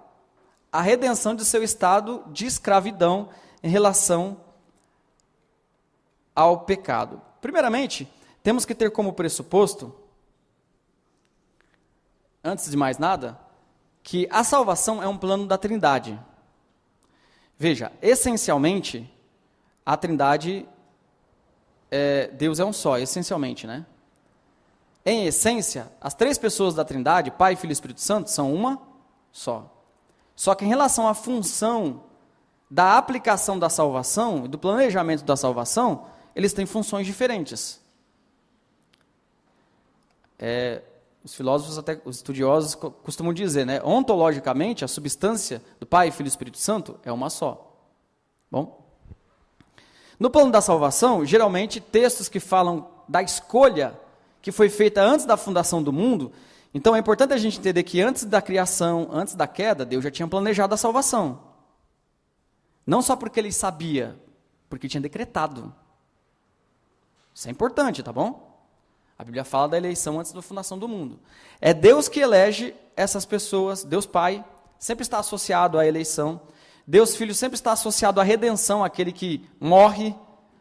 A redenção de seu estado de escravidão em relação ao pecado. Primeiramente, temos que ter como pressuposto, antes de mais nada, que a salvação é um plano da Trindade. Veja, essencialmente, a Trindade, Deus é um só, essencialmente, né? Em essência, as três pessoas da Trindade, Pai, Filho e Espírito Santo, são uma só. Só que em relação à função da aplicação da salvação e do planejamento da salvação, eles têm funções diferentes. Os filósofos, até os estudiosos, costumam dizer, né? Ontologicamente, a substância do Pai, Filho e Espírito Santo é uma só. Bom? No plano da salvação, geralmente, textos que falam da escolha que foi feita antes da fundação do mundo. Então é importante a gente entender que antes da criação, antes da queda, Deus já tinha planejado a salvação. Não só porque Ele sabia, porque tinha decretado. Isso é importante, tá bom? A Bíblia fala da eleição antes da fundação do mundo. É Deus que elege essas pessoas, Deus Pai sempre está associado à eleição, Deus Filho sempre está associado à redenção, aquele que morre,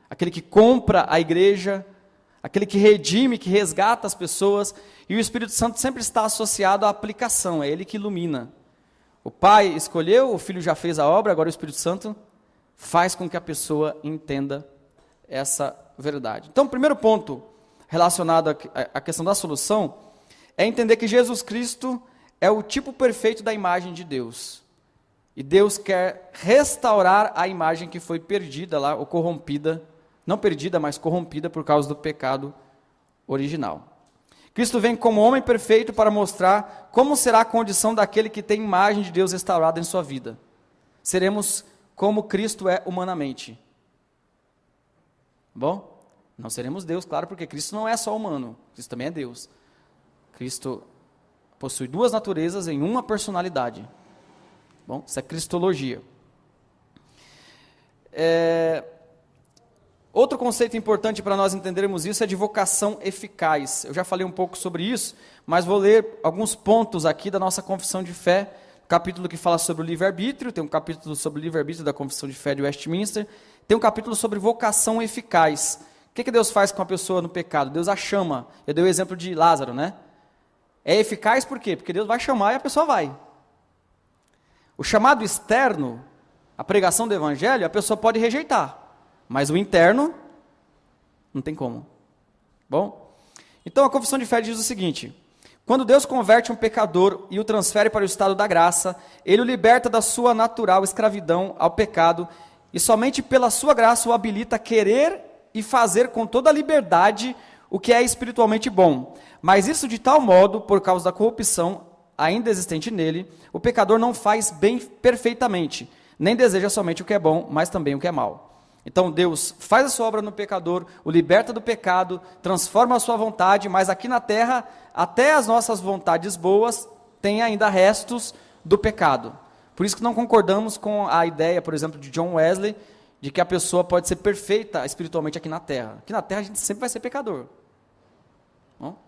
aquele que compra a igreja, aquele que redime, que resgata as pessoas, e o Espírito Santo sempre está associado à aplicação, é Ele que ilumina. O Pai escolheu, o Filho já fez a obra, agora o Espírito Santo faz com que a pessoa entenda essa verdade. Então, o primeiro ponto relacionado à questão da solução é entender que Jesus Cristo é o tipo perfeito da imagem de Deus. E Deus quer restaurar a imagem que foi perdida lá, ou corrompida, não perdida, mas corrompida por causa do pecado original. Cristo vem como homem perfeito para mostrar como será a condição daquele que tem imagem de Deus restaurada em sua vida. Seremos como Cristo é humanamente. Bom, não seremos Deus, claro, porque Cristo não é só humano, Cristo também é Deus. Cristo possui duas naturezas em uma personalidade. Bom, isso é cristologia. Outro conceito importante para nós entendermos isso é de vocação eficaz. Eu já falei um pouco sobre isso, mas vou ler alguns pontos aqui da nossa confissão de fé, capítulo que fala sobre o livre-arbítrio, tem um capítulo sobre o livre-arbítrio da confissão de fé de Westminster, tem um capítulo sobre vocação eficaz. O que Deus faz com a pessoa no pecado? Deus a chama. Eu dei o exemplo de Lázaro, né? É eficaz por quê? Porque Deus vai chamar e a pessoa vai. O chamado externo, a pregação do evangelho, a pessoa pode rejeitar. Mas o interno, não tem como. Bom? Então a confissão de fé diz o seguinte: Quando Deus converte um pecador e o transfere para o estado da graça, ele o liberta da sua natural escravidão ao pecado e somente pela sua graça o habilita a querer e fazer com toda a liberdade o que é espiritualmente bom. Mas isso de tal modo, por causa da corrupção ainda existente nele, o pecador não faz bem perfeitamente, nem deseja somente o que é bom, mas também o que é mal. Então Deus faz a sua obra no pecador, o liberta do pecado, transforma a sua vontade, mas aqui na terra, até as nossas vontades boas têm ainda restos do pecado. Por isso que não concordamos com a ideia, por exemplo, de John Wesley, de que a pessoa pode ser perfeita espiritualmente aqui na terra. Aqui na terra a gente sempre vai ser pecador. Não?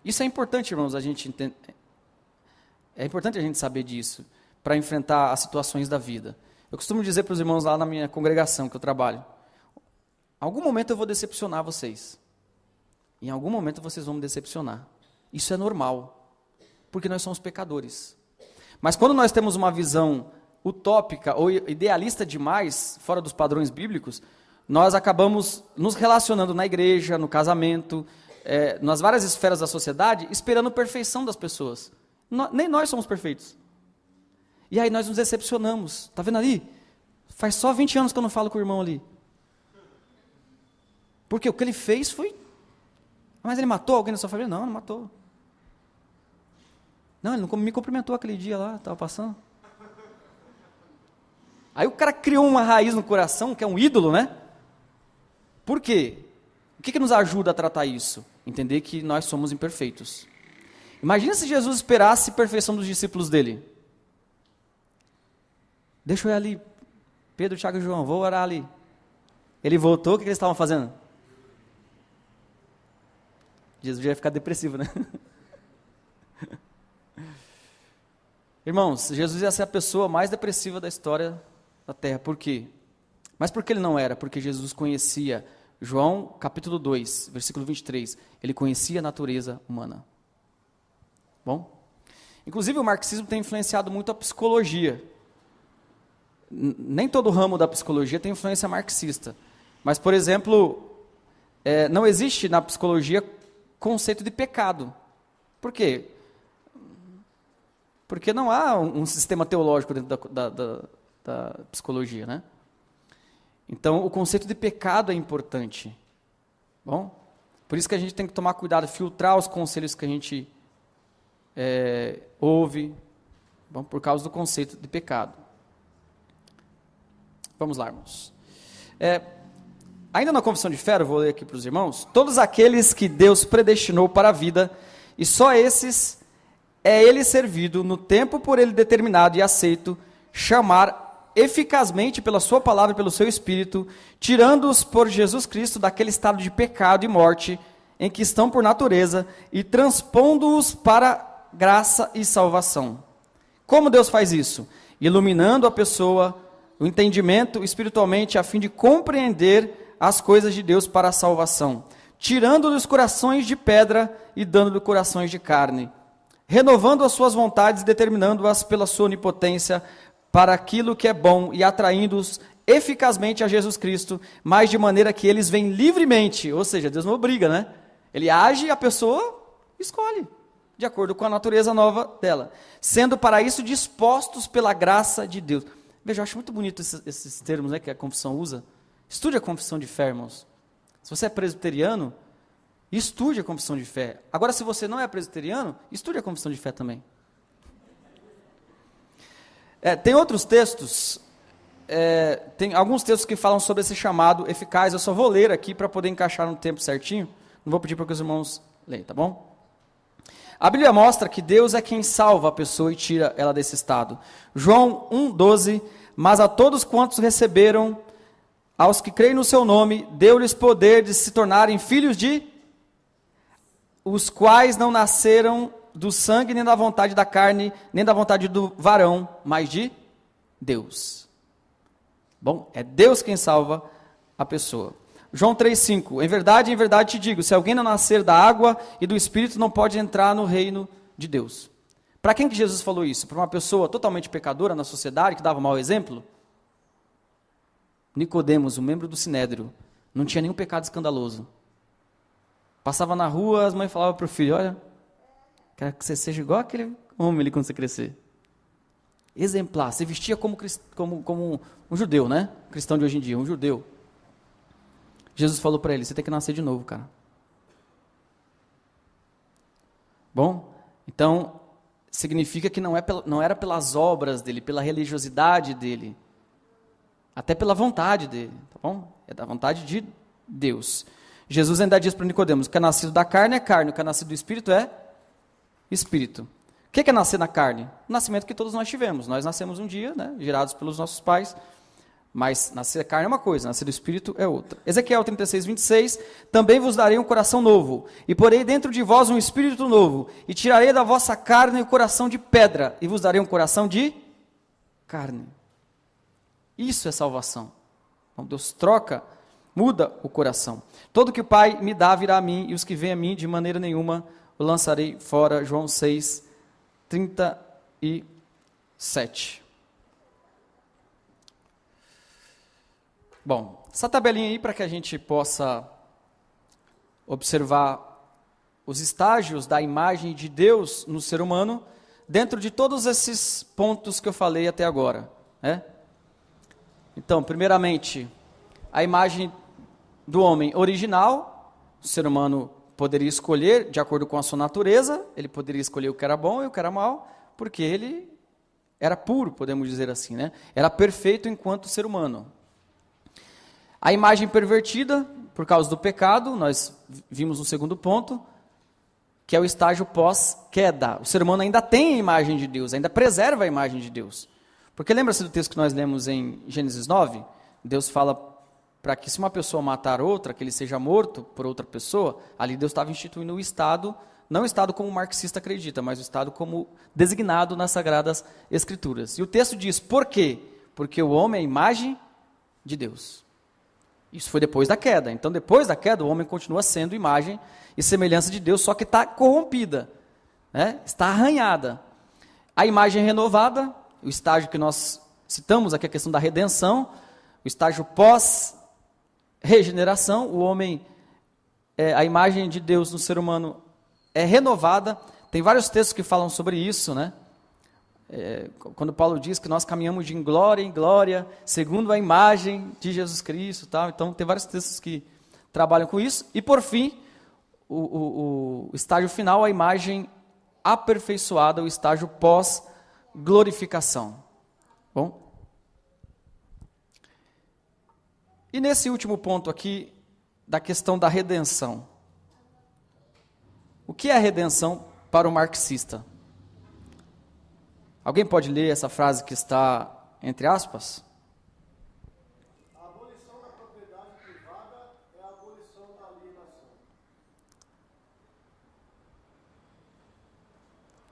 Isso é importante, irmãos, a gente entender. É importante a gente saber disso, para enfrentar as situações da vida. Eu costumo dizer para os irmãos lá na minha congregação que eu trabalho, em algum momento eu vou decepcionar vocês. Em algum momento vocês vão me decepcionar. Isso é normal, porque nós somos pecadores. Mas quando nós temos uma visão utópica ou idealista demais, fora dos padrões bíblicos, nós acabamos nos relacionando na igreja, no casamento, nas várias esferas da sociedade, esperando a perfeição das pessoas. Nem nós somos perfeitos. E aí nós nos decepcionamos. Está vendo ali? Faz só 20 anos que eu não falo com o irmão ali. Porque o que ele fez foi... Mas ele matou alguém na sua família? Não, não matou. Não, ele não me cumprimentou aquele dia lá, estava passando. Aí o cara criou uma raiz no coração, que é um ídolo, né? Por quê? O que nos ajuda a tratar isso? Entender que nós somos imperfeitos. Imagina se Jesus esperasse a perfeição dos discípulos dele. Deixa eu ir ali, Pedro, Tiago e João, vou orar ali. Ele voltou, o que eles estavam fazendo? Jesus já ia ficar depressivo, né? Irmãos, Jesus ia ser a pessoa mais depressiva da história da terra. Por quê? Mas por que ele não era? Porque Jesus conhecia, João capítulo 2, versículo 23, ele conhecia a natureza humana. Bom? Inclusive o marxismo tem influenciado muito a psicologia. Nem todo ramo da psicologia tem influência marxista. Mas, por exemplo, não existe na psicologia conceito de pecado. Por quê? Porque não há um sistema teológico dentro da psicologia, né? Então, o conceito de pecado é importante. Bom? Por isso que a gente tem que tomar cuidado, filtrar os conselhos que a gente ouve, bom, por causa do conceito de pecado. Vamos lá, irmãos. Ainda na confissão de fé, eu vou ler aqui para os irmãos. Todos aqueles que Deus predestinou para a vida, e só esses é ele servido no tempo por ele determinado e aceito, chamar eficazmente pela sua palavra e pelo seu Espírito, tirando-os por Jesus Cristo daquele estado de pecado e morte em que estão por natureza e transpondo-os para graça e salvação. Como Deus faz isso? Iluminando a pessoa, o entendimento espiritualmente, a fim de compreender as coisas de Deus para a salvação, tirando-lhe os corações de pedra e dando-lhe corações de carne, renovando as suas vontades e determinando-as pela sua onipotência para aquilo que é bom e atraindo-os eficazmente a Jesus Cristo, mas de maneira que eles vêm livremente, ou seja, Deus não obriga, né? Ele age e a pessoa escolhe, de acordo com a natureza nova dela, sendo para isso dispostos pela graça de Deus. Veja, eu acho muito bonito esses termos, né, que a confissão usa. Estude a confissão de fé, irmãos. Se você é presbiteriano, estude a confissão de fé. Agora, se você não é presbiteriano, estude a confissão de fé também. Tem outros textos, tem alguns textos que falam sobre esse chamado eficaz. Eu só vou ler aqui para poder encaixar no tempo certinho. Não vou pedir para que os irmãos leiam, tá bom? A Bíblia mostra que Deus é quem salva a pessoa e tira ela desse estado. João 1,12, mas a todos quantos receberam, aos que creem no seu nome, deu-lhes poder de se tornarem filhos de... os quais não nasceram do sangue, nem da vontade da carne, nem da vontade do varão, mas de Deus. Bom, é Deus quem salva a pessoa. João 3,5, em verdade te digo, se alguém não nascer da água e do Espírito, não pode entrar no reino de Deus. Para quem que Jesus falou isso? Para uma pessoa totalmente pecadora na sociedade, que dava mau exemplo? Nicodemos, um membro do Sinédrio, não tinha nenhum pecado escandaloso. Passava na rua, as mães falavam para o filho, olha, quero que você seja igual aquele homem ali quando você crescer. Exemplar, se vestia como um judeu, né? Cristão de hoje em dia, um judeu. Jesus falou para ele, você tem que nascer de novo, cara. Bom, então, significa que não era pelas obras dele, pela religiosidade dele, até pela vontade dele, tá bom? É da vontade de Deus. Jesus ainda diz para Nicodemos, o que é nascido da carne é carne, o que é nascido do Espírito é Espírito. O que é nascer na carne? O nascimento que todos nós tivemos. Nós nascemos um dia, né, gerados pelos nossos pais, mas nascer da carne é uma coisa, nascer do Espírito é outra. Ezequiel 36, 26, também vos darei um coração novo, e porei dentro de vós um espírito novo, e tirarei da vossa carne o coração de pedra, e vos darei um coração de carne. Isso é salvação. Então Deus troca, muda o coração. Todo que o Pai me dá virá a mim, e os que vêm a mim de maneira nenhuma o lançarei fora. João 6, 37. Bom, essa tabelinha aí para que a gente possa observar os estágios da imagem de Deus no ser humano, dentro de todos esses pontos que eu falei até agora, né? Então, primeiramente, a imagem do homem original, o ser humano poderia escolher de acordo com a sua natureza, ele poderia escolher o que era bom e o que era mal, porque ele era puro, podemos dizer assim, né? Era perfeito enquanto ser humano. A imagem pervertida, por causa do pecado, nós vimos no segundo ponto, que é o estágio pós-queda. O ser humano ainda tem a imagem de Deus, ainda preserva a imagem de Deus. Porque lembra-se do texto que nós lemos em Gênesis 9? Deus fala para que se uma pessoa matar outra, que ele seja morto por outra pessoa, ali Deus estava instituindo o Estado, não o Estado como o marxista acredita, mas o Estado como designado nas Sagradas Escrituras. E o texto diz, por quê? Porque o homem é a imagem de Deus. Isso foi depois da queda. Então, depois da queda, o homem continua sendo imagem e semelhança de Deus, só que está corrompida, né? Está arranhada. A imagem renovada, o estágio que nós citamos aqui, a questão da redenção, o estágio pós-regeneração, o homem, a imagem de Deus no ser humano é renovada. Tem vários textos que falam sobre isso, né? Quando Paulo diz que nós caminhamos de glória em glória, segundo a imagem de Jesus Cristo, tal. Então tem vários textos que trabalham com isso. E por fim, o estágio final, a imagem aperfeiçoada, o estágio pós-glorificação. Bom? E nesse último ponto aqui, da questão da redenção. O que é a redenção para o marxista? Alguém pode ler essa frase que está entre aspas? A abolição da propriedade privada é a abolição da alienação.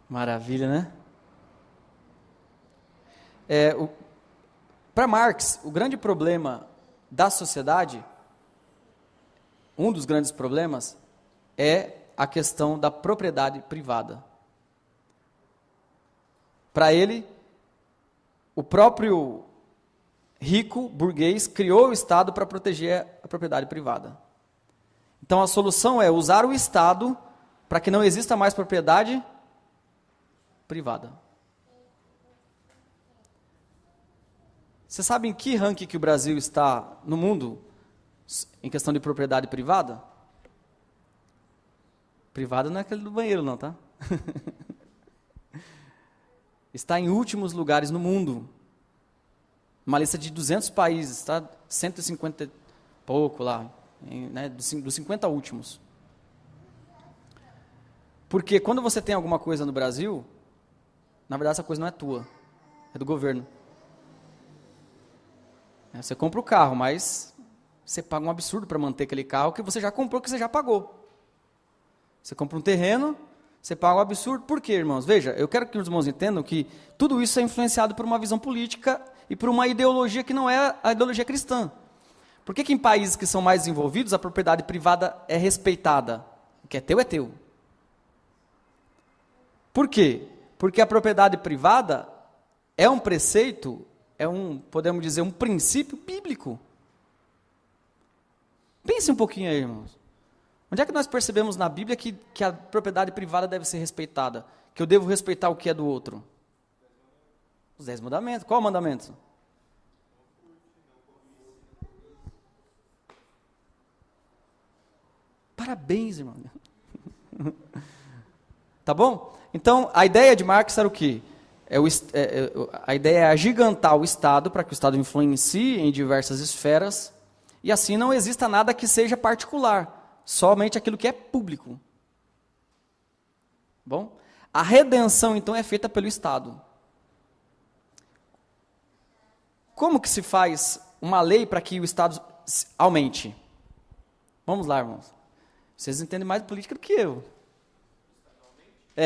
Maravilha, né? Para Marx, o grande problema da sociedade, um dos grandes problemas, é a questão da propriedade privada. Para ele, o próprio rico, burguês, criou o Estado para proteger a propriedade privada. Então a solução é usar o Estado para que não exista mais propriedade privada. Você sabe em que ranking que o Brasil está no mundo em questão de propriedade privada? Privada não é aquele do banheiro não, tá? Está em últimos lugares no mundo. Uma lista de 200 países, está 150 e pouco lá, né, dos 50 últimos. Porque quando você tem alguma coisa no Brasil, na verdade essa coisa não é tua, é do governo. Você compra o carro, mas você paga um absurdo para manter aquele carro que você já comprou, que você já pagou. Você compra um terreno, você paga um absurdo. Por quê, irmãos? Veja, eu quero que os irmãos entendam que tudo isso é influenciado por uma visão política e por uma ideologia que não é a ideologia cristã. Por que em países que são mais desenvolvidos a propriedade privada é respeitada? O que é teu é teu. Por quê? Porque a propriedade privada é um preceito, podemos dizer, um princípio bíblico. Pense um pouquinho aí, irmãos. Onde é que nós percebemos na Bíblia que a propriedade privada deve ser respeitada? Que eu devo respeitar o que é do outro? Os 10 mandamentos. Qual o mandamento? Parabéns, irmão. Tá bom? Então, a ideia de Marx era o quê? A ideia é agigantar o Estado para que o Estado influencie em diversas esferas e assim não exista nada que seja particular, somente aquilo que é público. Bom? A redenção, então, é feita pelo Estado. Como que se faz uma lei para que o Estado aumente? Vamos lá, irmãos. Vocês entendem mais de política do que eu.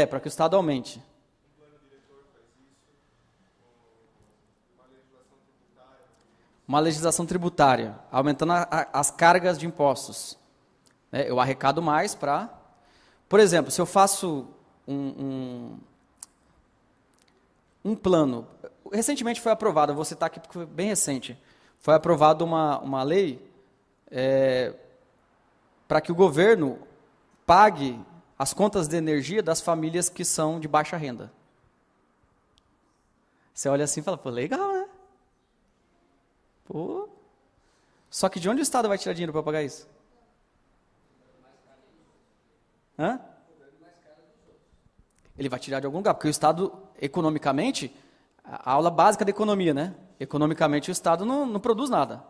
Para que o Estado aumente. Uma legislação tributária, aumentando as cargas de impostos. Eu arrecado mais para... Por exemplo, se eu faço um plano... Recentemente foi aprovado, eu vou citar aqui porque foi bem recente, foi aprovada uma lei para que o governo pague as contas de energia das famílias que são de baixa renda. Você olha assim e fala, pô, legal, né? Pô. Só que de onde o Estado vai tirar dinheiro para pagar isso? Hã? Ele vai tirar de algum lugar, porque o Estado, economicamente, a aula básica da economia, né? Economicamente o Estado não produz nada.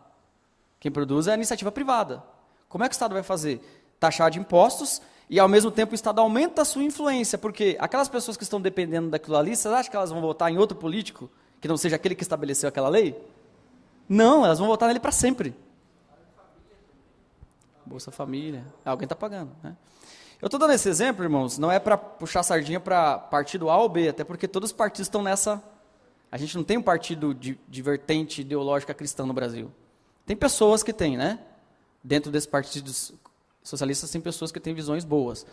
Quem produz é a iniciativa privada. Como é que o Estado vai fazer? Taxar de impostos e, ao mesmo tempo, o Estado aumenta a sua influência, porque aquelas pessoas que estão dependendo daquilo ali, vocês acham que elas vão votar em outro político, que não seja aquele que estabeleceu aquela lei? Não, elas vão votar nele para sempre. Bolsa Família. Alguém está pagando, né? Eu estou dando esse exemplo, irmãos, não é para puxar sardinha para partido A ou B, até porque todos os partidos estão nessa... A gente não tem um partido de vertente ideológica cristã no Brasil. Tem pessoas que têm, né? Dentro desses partidos socialistas tem pessoas que têm visões boas.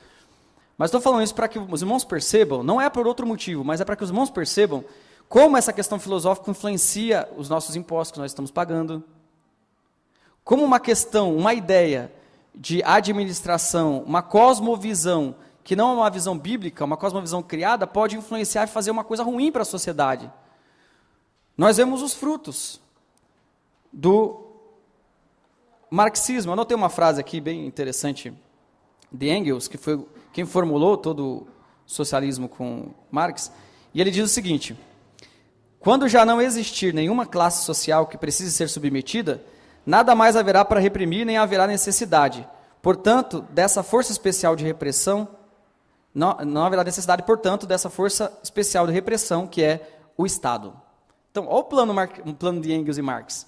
Mas estou falando isso para que os irmãos percebam, não é por outro motivo, mas é para que os irmãos percebam como essa questão filosófica influencia os nossos impostos que nós estamos pagando. Como uma questão, uma ideia de administração, uma cosmovisão, que não é uma visão bíblica, uma cosmovisão criada, pode influenciar e fazer uma coisa ruim para a sociedade. Nós vemos os frutos do marxismo. Eu anotei uma frase aqui bem interessante de Engels, que foi quem formulou todo o socialismo com Marx, e ele diz o seguinte: quando já não existir nenhuma classe social que precise ser submetida, nada mais haverá para reprimir, nem haverá necessidade. Portanto, dessa força especial de repressão, não haverá necessidade, portanto, dessa força especial de repressão, que é o Estado. Então, olha o plano de Engels e Marx.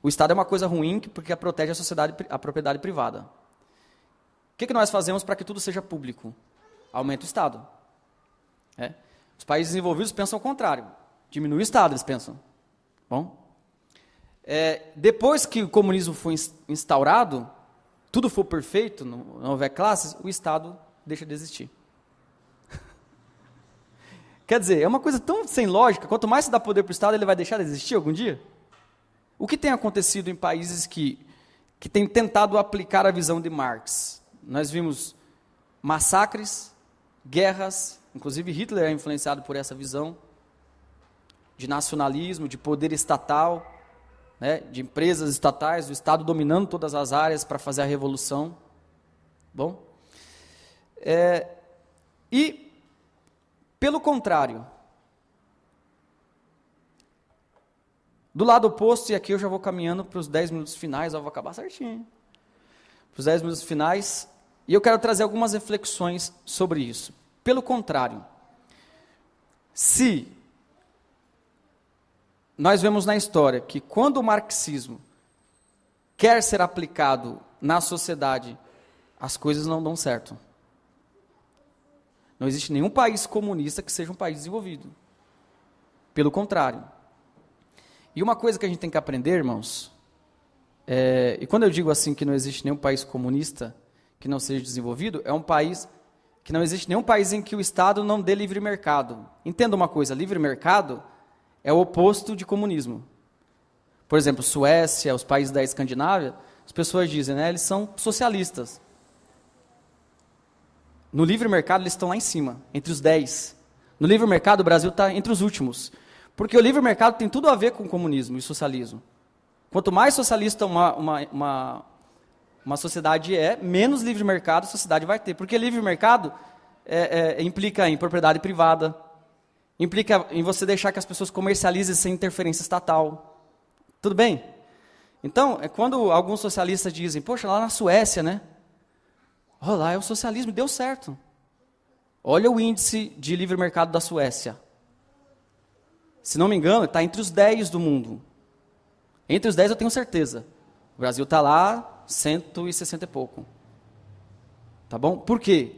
O Estado é uma coisa ruim porque protege a sociedade, a propriedade privada. O que nós fazemos para que tudo seja público? Aumenta o Estado. Os países desenvolvidos pensam o contrário. Diminui o Estado, eles pensam. Bom? Depois que o comunismo foi instaurado, tudo for perfeito, não houver classes, o Estado deixa de existir. Quer dizer, é uma coisa tão sem lógica, quanto mais se dá poder para o Estado, ele vai deixar de existir algum dia? O que tem acontecido em países que têm tentado aplicar a visão de Marx? Nós vimos massacres, guerras, inclusive Hitler é influenciado por essa visão, de nacionalismo, de poder estatal, né, de empresas estatais, do Estado dominando todas as áreas para fazer a revolução. Bom? E, pelo contrário, do lado oposto, e aqui eu já vou caminhando para os 10 minutos finais, eu vou acabar certinho. Para os 10 minutos finais, e eu quero trazer algumas reflexões sobre isso. Pelo contrário, se nós vemos na história que quando o marxismo quer ser aplicado na sociedade, as coisas não dão certo. Não existe nenhum país comunista que seja um país desenvolvido. Pelo contrário. E uma coisa que a gente tem que aprender, irmãos, e quando eu digo assim que não existe nenhum país comunista que não seja desenvolvido, é um país que não existe nenhum país em que o Estado não dê livre mercado. Entenda uma coisa, livre mercado é o oposto de comunismo. Por exemplo, Suécia, os países da Escandinávia, as pessoas dizem, né, eles são socialistas. No livre mercado eles estão lá em cima, entre os 10. No livre mercado o Brasil está entre os últimos. Porque o livre mercado tem tudo a ver com comunismo e socialismo. Quanto mais socialista uma sociedade menos livre mercado a sociedade vai ter. Porque livre mercado implica em propriedade privada, implica em você deixar que as pessoas comercializem sem interferência estatal. Tudo bem? Então, quando alguns socialistas dizem, poxa, lá na Suécia, né? Oh, lá é o socialismo, deu certo. Olha o índice de livre mercado da Suécia. Se não me engano, está entre os 10 do mundo. Entre os 10 eu tenho certeza. O Brasil está lá, 160 e pouco. Tá bom? Por quê?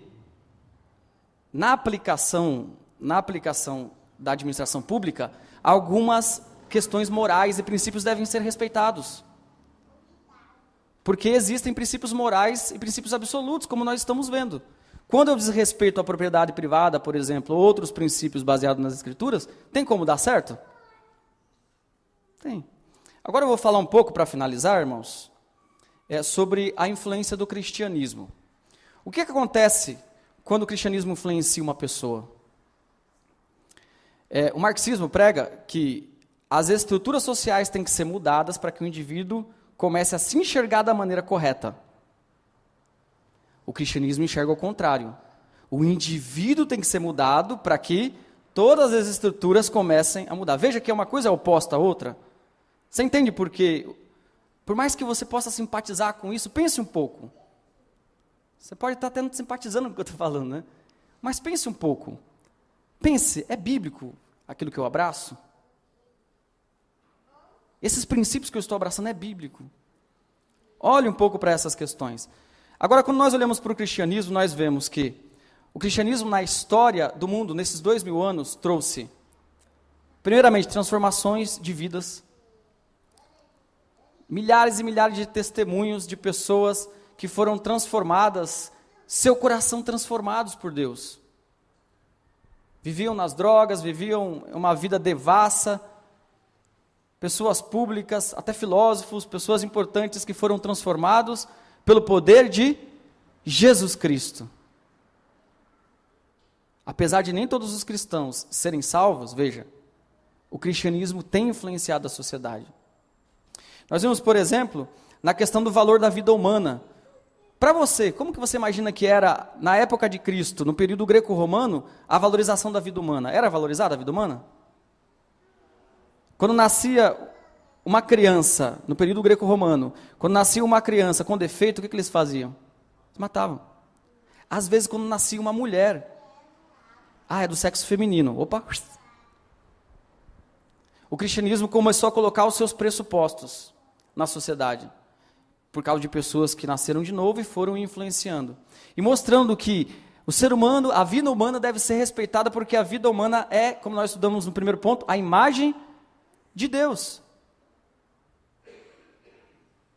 Na aplicação da administração pública, algumas questões morais e princípios devem ser respeitados. Porque existem princípios morais e princípios absolutos, como nós estamos vendo. Quando eu desrespeito a propriedade privada, por exemplo, ou outros princípios baseados nas Escrituras, tem como dar certo? Tem. Agora eu vou falar um pouco, para finalizar, irmãos, sobre a influência do cristianismo. O que acontece quando o cristianismo influencia uma pessoa? O marxismo prega que as estruturas sociais têm que ser mudadas para que o indivíduo comece a se enxergar da maneira correta. O cristianismo enxerga o contrário. O indivíduo tem que ser mudado para que todas as estruturas comecem a mudar. Veja que uma coisa é oposta à outra. Você entende por quê? Por mais que você possa simpatizar com isso, pense um pouco. Você pode estar até simpatizando com o que eu estou falando, né? Mas pense um pouco. Pense, é bíblico aquilo que eu abraço? Esses princípios que eu estou abraçando é bíblico. Olhe um pouco para essas questões. Agora, quando nós olhamos para o cristianismo, nós vemos que o cristianismo na história do mundo, nesses 2000 anos, trouxe, primeiramente, transformações de vidas. Milhares e milhares de testemunhos de pessoas que foram transformadas, seu coração transformados por Deus. Viviam nas drogas, viviam uma vida devassa, pessoas públicas, até filósofos, pessoas importantes que foram transformados pelo poder de Jesus Cristo. Apesar de nem todos os cristãos serem salvos, veja, o cristianismo tem influenciado a sociedade. Nós vemos, por exemplo, na questão do valor da vida humana. Para você, como que você imagina que era, na época de Cristo, no período greco-romano, a valorização da vida humana? Era valorizada a vida humana? Quando nascia uma criança, no período greco-romano, quando nascia uma criança com defeito, o que eles faziam? Eles matavam. Às vezes, quando nascia uma mulher, é do sexo feminino, opa. O cristianismo começou a colocar os seus pressupostos na sociedade, por causa de pessoas que nasceram de novo e foram influenciando. E mostrando que o ser humano, a vida humana deve ser respeitada, porque a vida humana é, como nós estudamos no primeiro ponto, a imagem de Deus.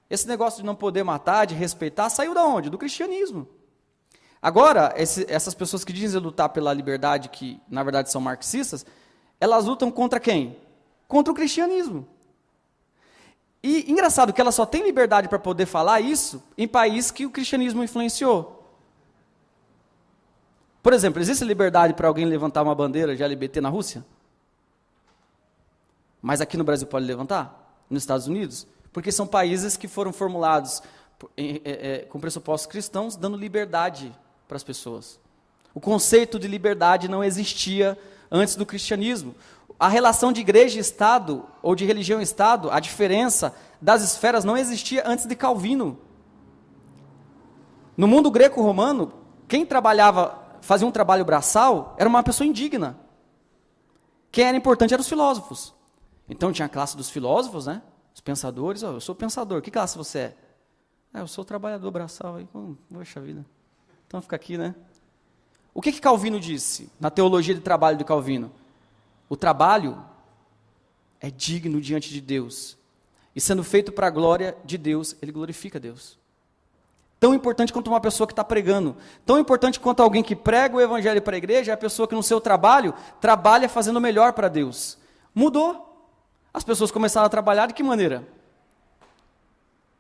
Esse negócio de não poder matar, de respeitar, saiu da onde? Do cristianismo. Agora, essas pessoas que dizem lutar pela liberdade, que na verdade são marxistas, elas lutam contra quem? Contra o cristianismo. E engraçado que elas só têm liberdade para poder falar isso em países que o cristianismo influenciou. Por exemplo, existe liberdade para alguém levantar uma bandeira de LGBT na Rússia? Mas aqui no Brasil pode levantar? Nos Estados Unidos? Porque são países que foram formulados com pressupostos cristãos, dando liberdade para as pessoas. O conceito de liberdade não existia antes do cristianismo. A relação de igreja e Estado, ou de religião e Estado, a diferença das esferas não existia antes de Calvino. No mundo greco-romano, quem fazia um trabalho braçal, era uma pessoa indigna. Quem era importante eram os filósofos. Então tinha a classe dos filósofos, né? Os pensadores. Eu sou pensador. Que classe você é? Eu sou trabalhador braçal. Poxa vida. Então fica aqui, né? O que Calvino disse na teologia de trabalho de Calvino? O trabalho é digno diante de Deus. E sendo feito para a glória de Deus, ele glorifica Deus. Tão importante quanto uma pessoa que está pregando. Tão importante quanto alguém que prega o evangelho para a igreja, é a pessoa que no seu trabalho, trabalha fazendo o melhor para Deus. Mudou. As pessoas começaram a trabalhar de que maneira?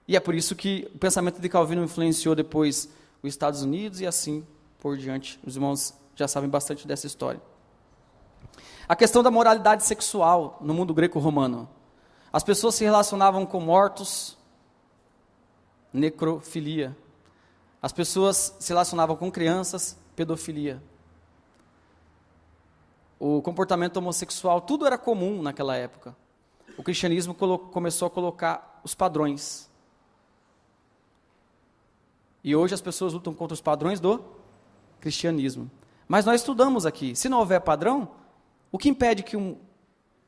E é por isso que o pensamento de Calvino influenciou depois os Estados Unidos e assim por diante. Os irmãos já sabem bastante dessa história. A questão da moralidade sexual no mundo greco-romano. As pessoas se relacionavam com mortos, necrofilia. As pessoas se relacionavam com crianças, pedofilia. O comportamento homossexual, tudo era comum naquela época. O cristianismo começou a colocar os padrões. E hoje as pessoas lutam contra os padrões do cristianismo. Mas nós estudamos aqui, se não houver padrão, o que impede que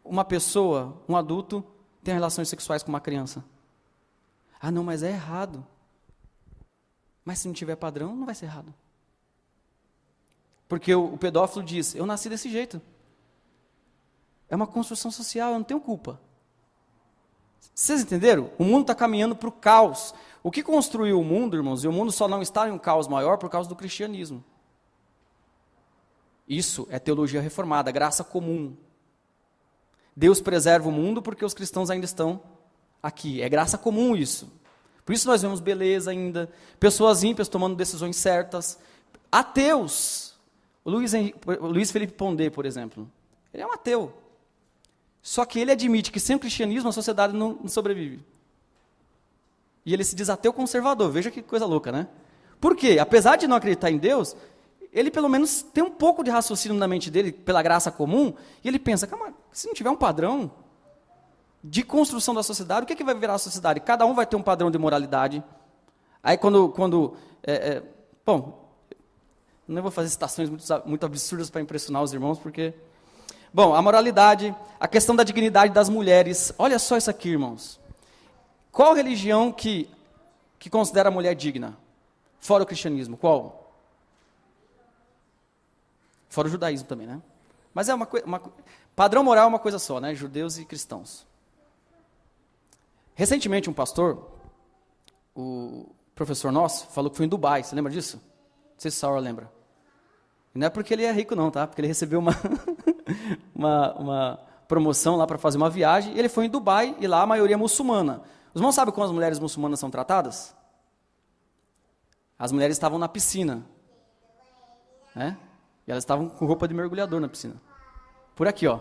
uma pessoa, um adulto, tenha relações sexuais com uma criança? Ah, não, mas é errado. Mas se não tiver padrão, não vai ser errado. Porque o pedófilo diz, eu nasci desse jeito. É uma construção social, eu não tenho culpa. Vocês entenderam? O mundo está caminhando para o caos. O que construiu o mundo, irmãos, e o mundo só não está em um caos maior por causa do cristianismo. Isso é teologia reformada, graça comum. Deus preserva o mundo porque os cristãos ainda estão aqui. É graça comum isso. Por isso nós vemos beleza ainda, pessoas ímpias tomando decisões certas, ateus. O Luiz Felipe Pondé, por exemplo, ele é um ateu. Só que ele admite que sem o cristianismo a sociedade não sobrevive. E ele se diz ateu conservador, veja que coisa louca, né? Por quê? Apesar de não acreditar em Deus, ele pelo menos tem um pouco de raciocínio na mente dele, pela graça comum, e ele pensa, calma, se não tiver um padrão de construção da sociedade, o que é que vai virar a sociedade? Cada um vai ter um padrão de moralidade. Aí bom, não vou fazer citações muito absurdas para impressionar os irmãos, porque... Bom, a moralidade, a questão da dignidade das mulheres. Olha só isso aqui, irmãos. Qual religião que considera a mulher digna? Fora o cristianismo, qual? Fora o judaísmo também, né? Mas é padrão moral é uma coisa só, né? Judeus e cristãos. Recentemente, um pastor, o professor nosso, falou que foi em Dubai. Você lembra disso? Não sei se o Sauer lembra. E não é porque ele é rico não, tá? Porque ele recebeu uma promoção lá para fazer uma viagem, e ele foi em Dubai, e lá a maioria é muçulmana. Os irmãos sabem como as mulheres muçulmanas são tratadas? As mulheres estavam na piscina, né? E elas estavam com roupa de mergulhador na piscina. Por aqui, ó.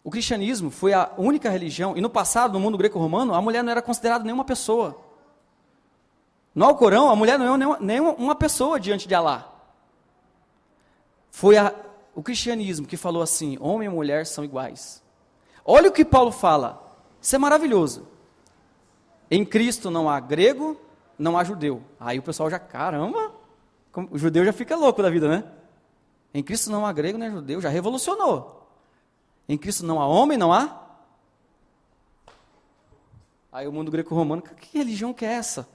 O cristianismo foi a única religião, e no passado, no mundo greco-romano, a mulher não era considerada nenhuma pessoa. No Alcorão, a mulher não é nem uma pessoa diante de Alá. Foi o cristianismo que falou assim, homem e mulher são iguais. Olha o que Paulo fala, isso é maravilhoso. Em Cristo não há grego, não há judeu. Aí o pessoal já, caramba, o judeu já fica louco da vida, né? Em Cristo não há grego, nem judeu, já revolucionou. Em Cristo não há homem, não há... Aí o mundo greco-romano, que religião que é essa?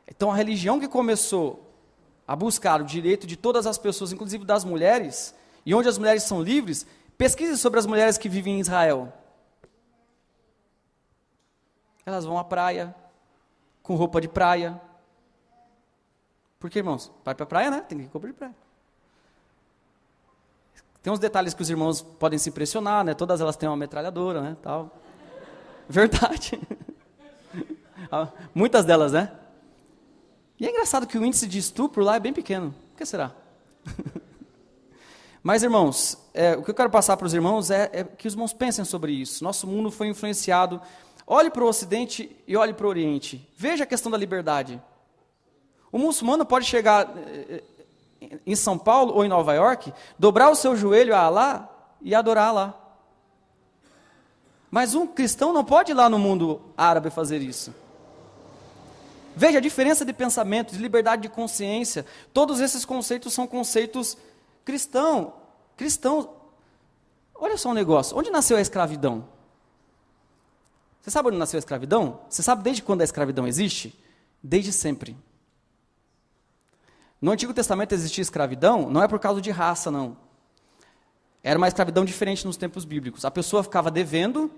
Então, a religião que começou a buscar o direito de todas as pessoas, inclusive das mulheres, e onde as mulheres são livres, pesquise sobre as mulheres que vivem em Israel. Elas vão à praia, com roupa de praia. Por quê, irmãos? Vai para a praia, né? Tem que ir com roupa de praia. Tem uns detalhes que os irmãos podem se impressionar, né? Todas elas têm uma metralhadora, né? Tal. Verdade. Muitas delas, né? E é engraçado que o índice de estupro lá é bem pequeno. Por que será? Mas, irmãos, o que eu quero passar para os irmãos é que os irmãos pensem sobre isso. Nosso mundo foi influenciado. Olhe para o Ocidente e olhe para o Oriente. Veja a questão da liberdade. O muçulmano pode chegar em São Paulo ou em Nova York, dobrar o seu joelho a Alá e adorar Alá. Mas um cristão não pode ir lá no mundo árabe fazer isso. Veja a diferença de pensamento, de liberdade de consciência. Todos esses conceitos são conceitos cristãos. Olha só um negócio. Onde nasceu a escravidão? Você sabe onde nasceu a escravidão? Você sabe desde quando a escravidão existe? Desde sempre. No Antigo Testamento existia escravidão, não é por causa de raça, não. Era uma escravidão diferente nos tempos bíblicos. A pessoa ficava devendo,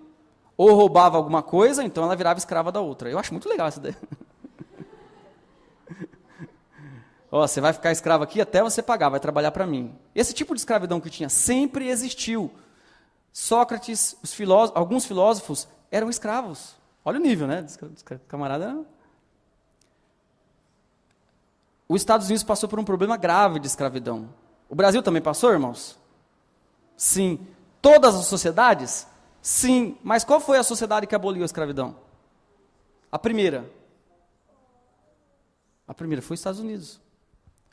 ou roubava alguma coisa, então ela virava escrava da outra. Eu acho muito legal essa ideia. Você vai ficar escravo aqui até você pagar, vai trabalhar para mim. Esse tipo de escravidão que tinha sempre existiu. Sócrates, alguns filósofos eram escravos. Olha o nível, né? Camarada. os Estados Unidos passou por um problema grave de escravidão. O Brasil também passou, irmãos? Sim. Todas as sociedades? Sim. Mas qual foi a sociedade que aboliu a escravidão? A primeira. A primeira foi os Estados Unidos.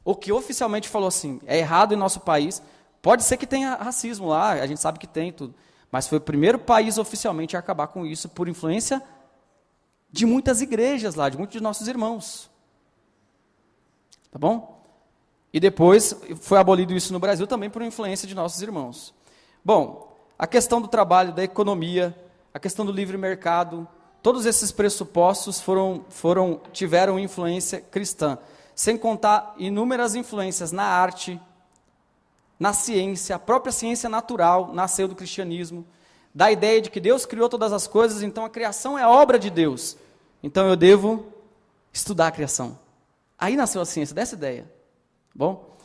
O que oficialmente falou assim, é errado em nosso país. Pode ser que tenha racismo lá, a gente sabe que tem tudo. Mas foi o primeiro país oficialmente a acabar com isso por influência de muitas igrejas lá, de muitos de nossos irmãos. Tá bom? E depois foi abolido isso no Brasil também por influência de nossos irmãos. Bom, a questão do trabalho, da economia, a questão do livre mercado, todos esses pressupostos tiveram influência cristã. Sem contar inúmeras influências na arte, na ciência, a própria ciência natural nasceu do cristianismo, da ideia de que Deus criou todas as coisas, então a criação é obra de Deus. Então eu devo estudar a criação. Aí nasceu a ciência, dessa ideia. Bom?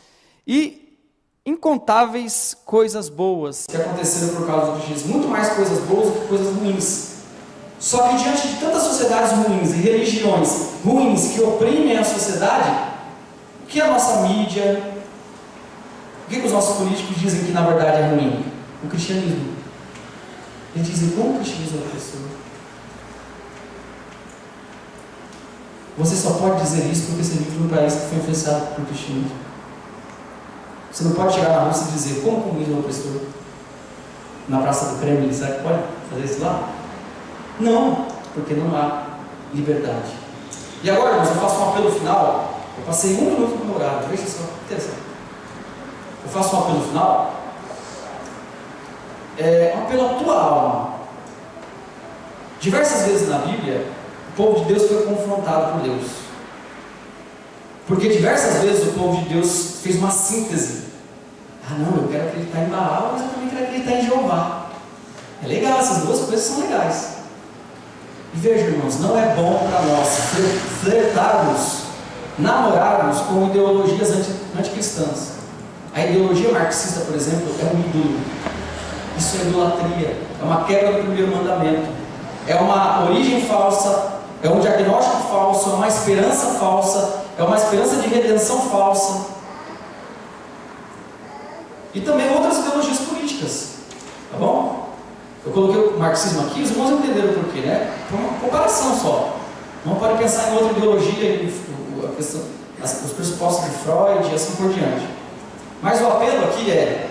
E incontáveis coisas boas que aconteceram por causa do cristianismo, muito mais coisas boas do que coisas ruins. Só que diante de tantas sociedades ruins e religiões ruins que oprimem a sociedade, o que a nossa mídia, o que os nossos políticos dizem que na verdade é ruim? O cristianismo. Eles dizem como o cristianismo é opressor. Você só pode dizer isso porque você vive num país que foi influenciado pelo cristianismo. Você não pode chegar na Rússia e dizer como o comunismo é opressor. Na Praça do Kremlin, será que pode fazer isso lá? Não, porque não há liberdade. E agora, irmãos, eu faço um apelo final. Eu passei 1 minuto com o horário, veja só, interessante. Eu faço um apelo final. Um apelo à tua alma. Diversas vezes na Bíblia, o povo de Deus foi confrontado por Deus. Porque diversas vezes o povo de Deus fez uma síntese. Ah não, eu quero acreditar em Baal, mas eu também quero acreditar em Jeová. É legal, essas duas coisas são legais. E veja, irmãos, não é bom para nós flertarmos, namorarmos com ideologias anticristãs. A ideologia marxista, por exemplo, é um ídolo. Isso é idolatria, é uma quebra do primeiro mandamento. É uma origem falsa, é um diagnóstico falso, é uma esperança falsa, é uma esperança de redenção falsa. E também outras ideologias políticas. Tá bom? Eu coloquei o marxismo aqui, os irmãos entenderam por quê, né? Por uma comparação só. Não pode pensar em outra ideologia, os pressupostos de Freud e assim por diante. Mas o apelo aqui é: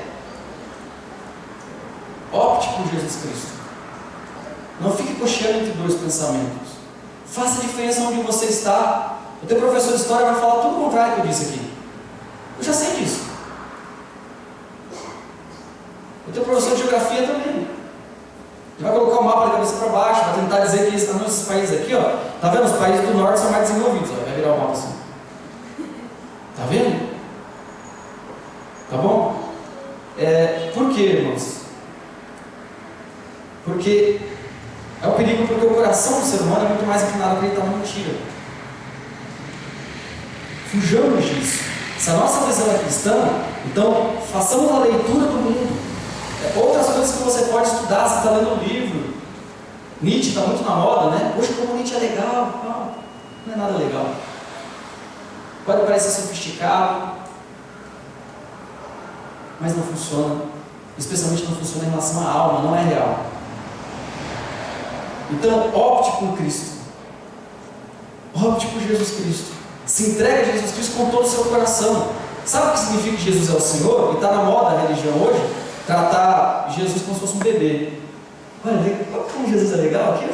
opte por Jesus Cristo. Não fique cocheando entre dois pensamentos. Faça a diferença onde você está. O teu professor de história vai falar tudo o contrário que eu disse aqui. Eu já sei disso. O teu professor de geografia também. Ele vai colocar o mapa da cabeça para baixo, vai tentar dizer que esses países aqui, ó, tá vendo? Os países do norte são mais desenvolvidos, ó, vai virar o mapa assim. Tá vendo? Tá bom? Por quê, irmãos? Porque é um perigo, porque o coração do ser humano é muito mais inclinado a acreditar na mentira. Fujamos disso. Se a nossa visão é cristã, então façamos a leitura do mundo. Outras coisas que você pode estudar, você está lendo um livro. Nietzsche está muito na moda, né? Poxa, como Nietzsche é legal. Não é nada legal. Pode parecer sofisticado, mas não funciona. Especialmente não funciona em relação à alma, não é real. Então, opte por Cristo. Opte por Jesus Cristo. Se entregue a Jesus Cristo com todo o seu coração. Sabe o que significa que Jesus é o Senhor? E está na moda a religião hoje? Tratar Jesus como se fosse um bebê. Olha, como Jesus é legal aqui.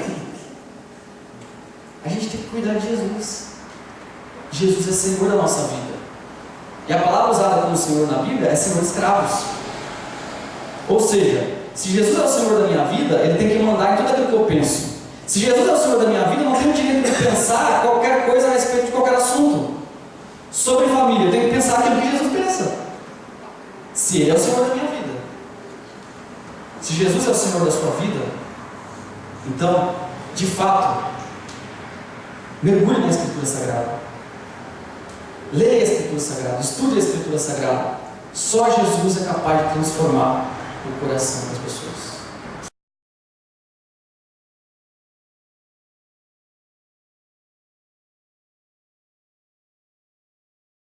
A gente tem que cuidar de Jesus. Jesus é Senhor da nossa vida. E a palavra usada como Senhor na Bíblia é Senhor de escravos. Ou seja, se Jesus é o Senhor da minha vida, Ele tem que mandar em tudo aquilo que eu penso. Se Jesus é o Senhor da minha vida, eu não tenho o direito de pensar qualquer coisa a respeito de qualquer assunto. Sobre família, eu tenho que pensar aquilo que Jesus pensa. Se Ele é o Senhor da minha vida. Se Jesus é o Senhor da sua vida, então, de fato, mergulhe na Escritura Sagrada. Leia a Escritura Sagrada, estude a Escritura Sagrada. Só Jesus é capaz de transformar o coração das pessoas.